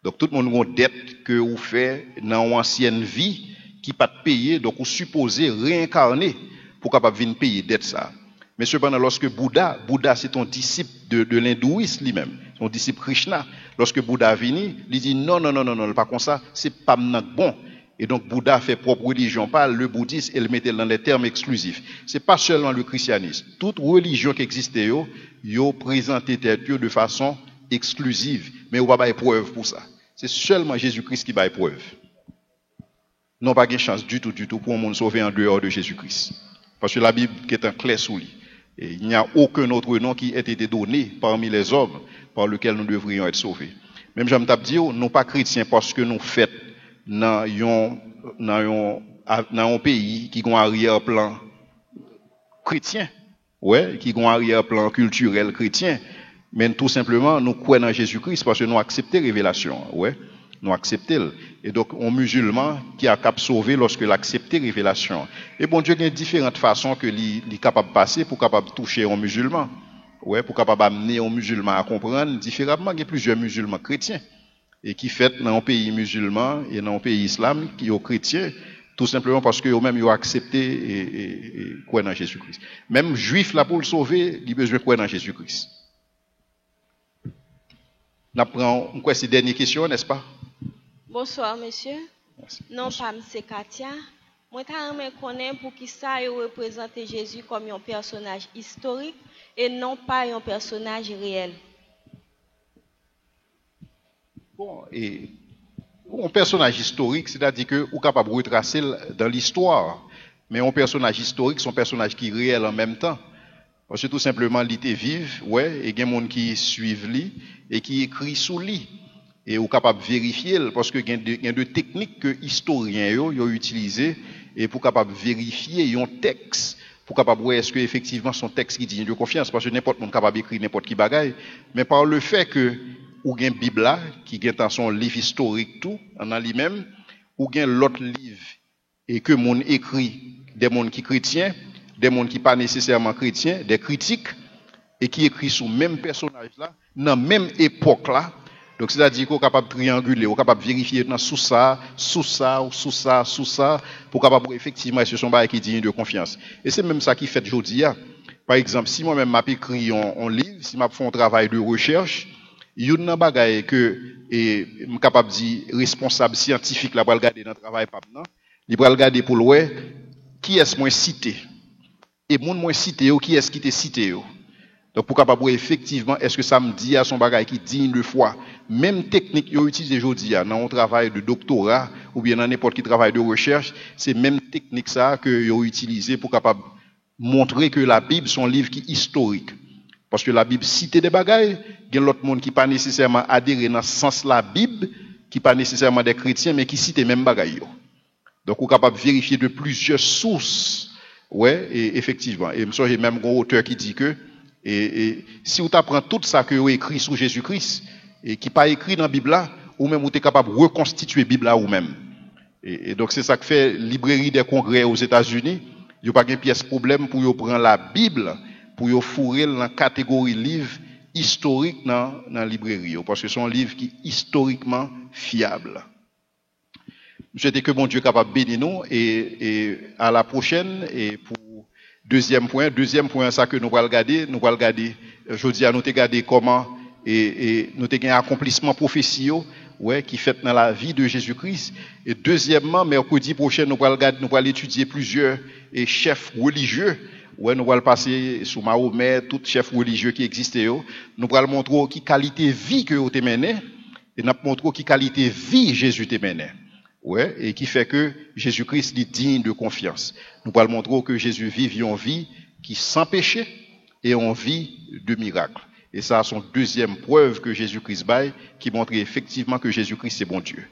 Donc tout le monde a une dette que vous fait dans une ancienne vie qui pas payer, donc vous supposez réincarner pour capable venir payer dette ça. Mais cependant lorsque Bouddha c'est un disciple de l'hindouisme lui-même, son disciple Krishna, lorsque Bouddha vient, il dit non, pas comme ça, c'est pas bon. Et donc Bouddha fait propre religion, pas le bouddhisme, et le mettait dans les termes exclusifs. C'est pas seulement le christianisme. Toute religion qui existait yo présentait de façon exclusive, mais on va pas preuve pour ça. C'est seulement Jésus-Christ qui va preuve. Non pas de chance du tout pour un monde sauvé en dehors de Jésus-Christ. Parce que la Bible est un clair sous lui. Et il n'y a aucun autre nom qui ait été donné parmi les hommes par lequel nous devrions être sauvés. Même j'aime t'ab dire, nous pas chrétiens parce que nous faisons dans un pays qui a un arrière-plan chrétien. Ouais, qui a un arrière-plan culturel chrétien. Mais tout simplement, nous croyons en Jésus-Christ parce que nous acceptons la révélation. Ouais, nous acceptons. Et donc, un musulman qui a capable sauver lorsque l'accepte la révélation. Et bon Dieu, il y a différentes façons que il est capable de passer pour capable toucher un musulman. Ouais, pour capable amener un musulman à comprendre différemment. Il y a plusieurs musulmans chrétiens. Et qui fait dans un pays musulman et dans un pays islamique qui est chrétien, tout simplement parce que eux-mêmes ils ont accepté et croient dans Jésus-Christ. Même juif là pour le sauver, il a besoin de croire dans Jésus-Christ. On prend ces dernière question, n'est-ce pas? Bonsoir, monsieur. Merci. Non, pas M. Katia. Moi, je connais pour qui ça représente Jésus comme un personnage historique et non pas un personnage réel. Bon, et un personnage historique, c'est-à-dire que vous êtes capable de retracer dans l'histoire, mais un personnage historique, c'est un personnage qui est réel en même temps. Parce que tout simplement, il était vif, ouais, et il y a des gens qui suivent lui et qui écrit sous lui. Et vous êtes capable de vérifier, parce que il y a des techniques que les historiens ont utilisées et pour capable vérifier un texte, pour capable voir est-ce que effectivement son texte qui digne de confiance, parce que n'importe monde capable d'écrire n'importe qui bagaille, mais par le fait que ou gen Bible là qui gen dans son livre historique tout en lui-même ou gen l'autre livre et que mon écrit des monde qui chrétiens des mondes qui pas nécessairement chrétiens, des critiques, et qui écrit sur le même personnage là, dans la même époque là. Donc c'est-à-dire qu'on est capable de trianguler, on est capable de vérifier sous ça, pour capable effectivement ce sont des qui digne de confiance. Et c'est même ça qui fait aujourd'hui. Par exemple, si moi-même m'a écrit un livre, si m'a fait un travail de recherche, il y a une bagaille que et suis capable de dire responsable scientifique là pour regarder dans le travail pas maintenant, il va regarder pour le qui est-ce moins cité et monde moins cité qui est-ce qui t'est cité. Donc pour capable effectivement est-ce que ça me dit à son bagage qui digne de foi, même technique yo utilisé aujourd'hui dans un travail de doctorat ou bien dans n'importe quel travail de recherche, c'est même technique ça que yo utilisé pour capable montrer que la Bible son livre qui est historique. Parce que la Bible cite des bagailles, il y a l'autre monde qui pas nécessairement adhéré dans ce sens la Bible, qui pas nécessairement des chrétiens mais qui cite les mêmes bagailles. Donc on est capable de vérifier de plusieurs sources. Ouais, et effectivement, et j'ai même un auteur qui dit que et si vous apprenez tout ça que vous écrit sur Jésus-Christ et qui pas écrit dans la Bible là, ou même vous êtes capable de reconstituer la Bible là ou même. Et donc c'est ça que fait librairie des congrès aux États-Unis. Il n'y a pas de pièce problème pour vous prendre la Bible pour vous fourrer dans la catégorie livre historique dans la librairie parce que c'est un livre qui est historiquement fiable. Je souhaite que mon Dieu capable de bénir nous et à la prochaine et pour deuxième point ça que nous allons regarder aujourd'hui à nous regarder comment et nous avons un accomplissement prophétie qui fait dans la vie de Jésus-Christ et deuxièmement mercredi prochain nous allons étudier plusieurs chefs religieux nous allons passer sur Mahomet tout chef religieux qui existait nous allons montrer qui qualité de vie que vous mené et nous montrer qui qualité de vie Jésus te mené. Et qui fait que Jésus-Christ est digne de confiance. Nous allons montrer que Jésus vit une vie qui sans péché et une vie de miracle. Et ça, c'est une deuxième preuve que Jésus-Christ baille, qui montre effectivement que Jésus-Christ est bon Dieu.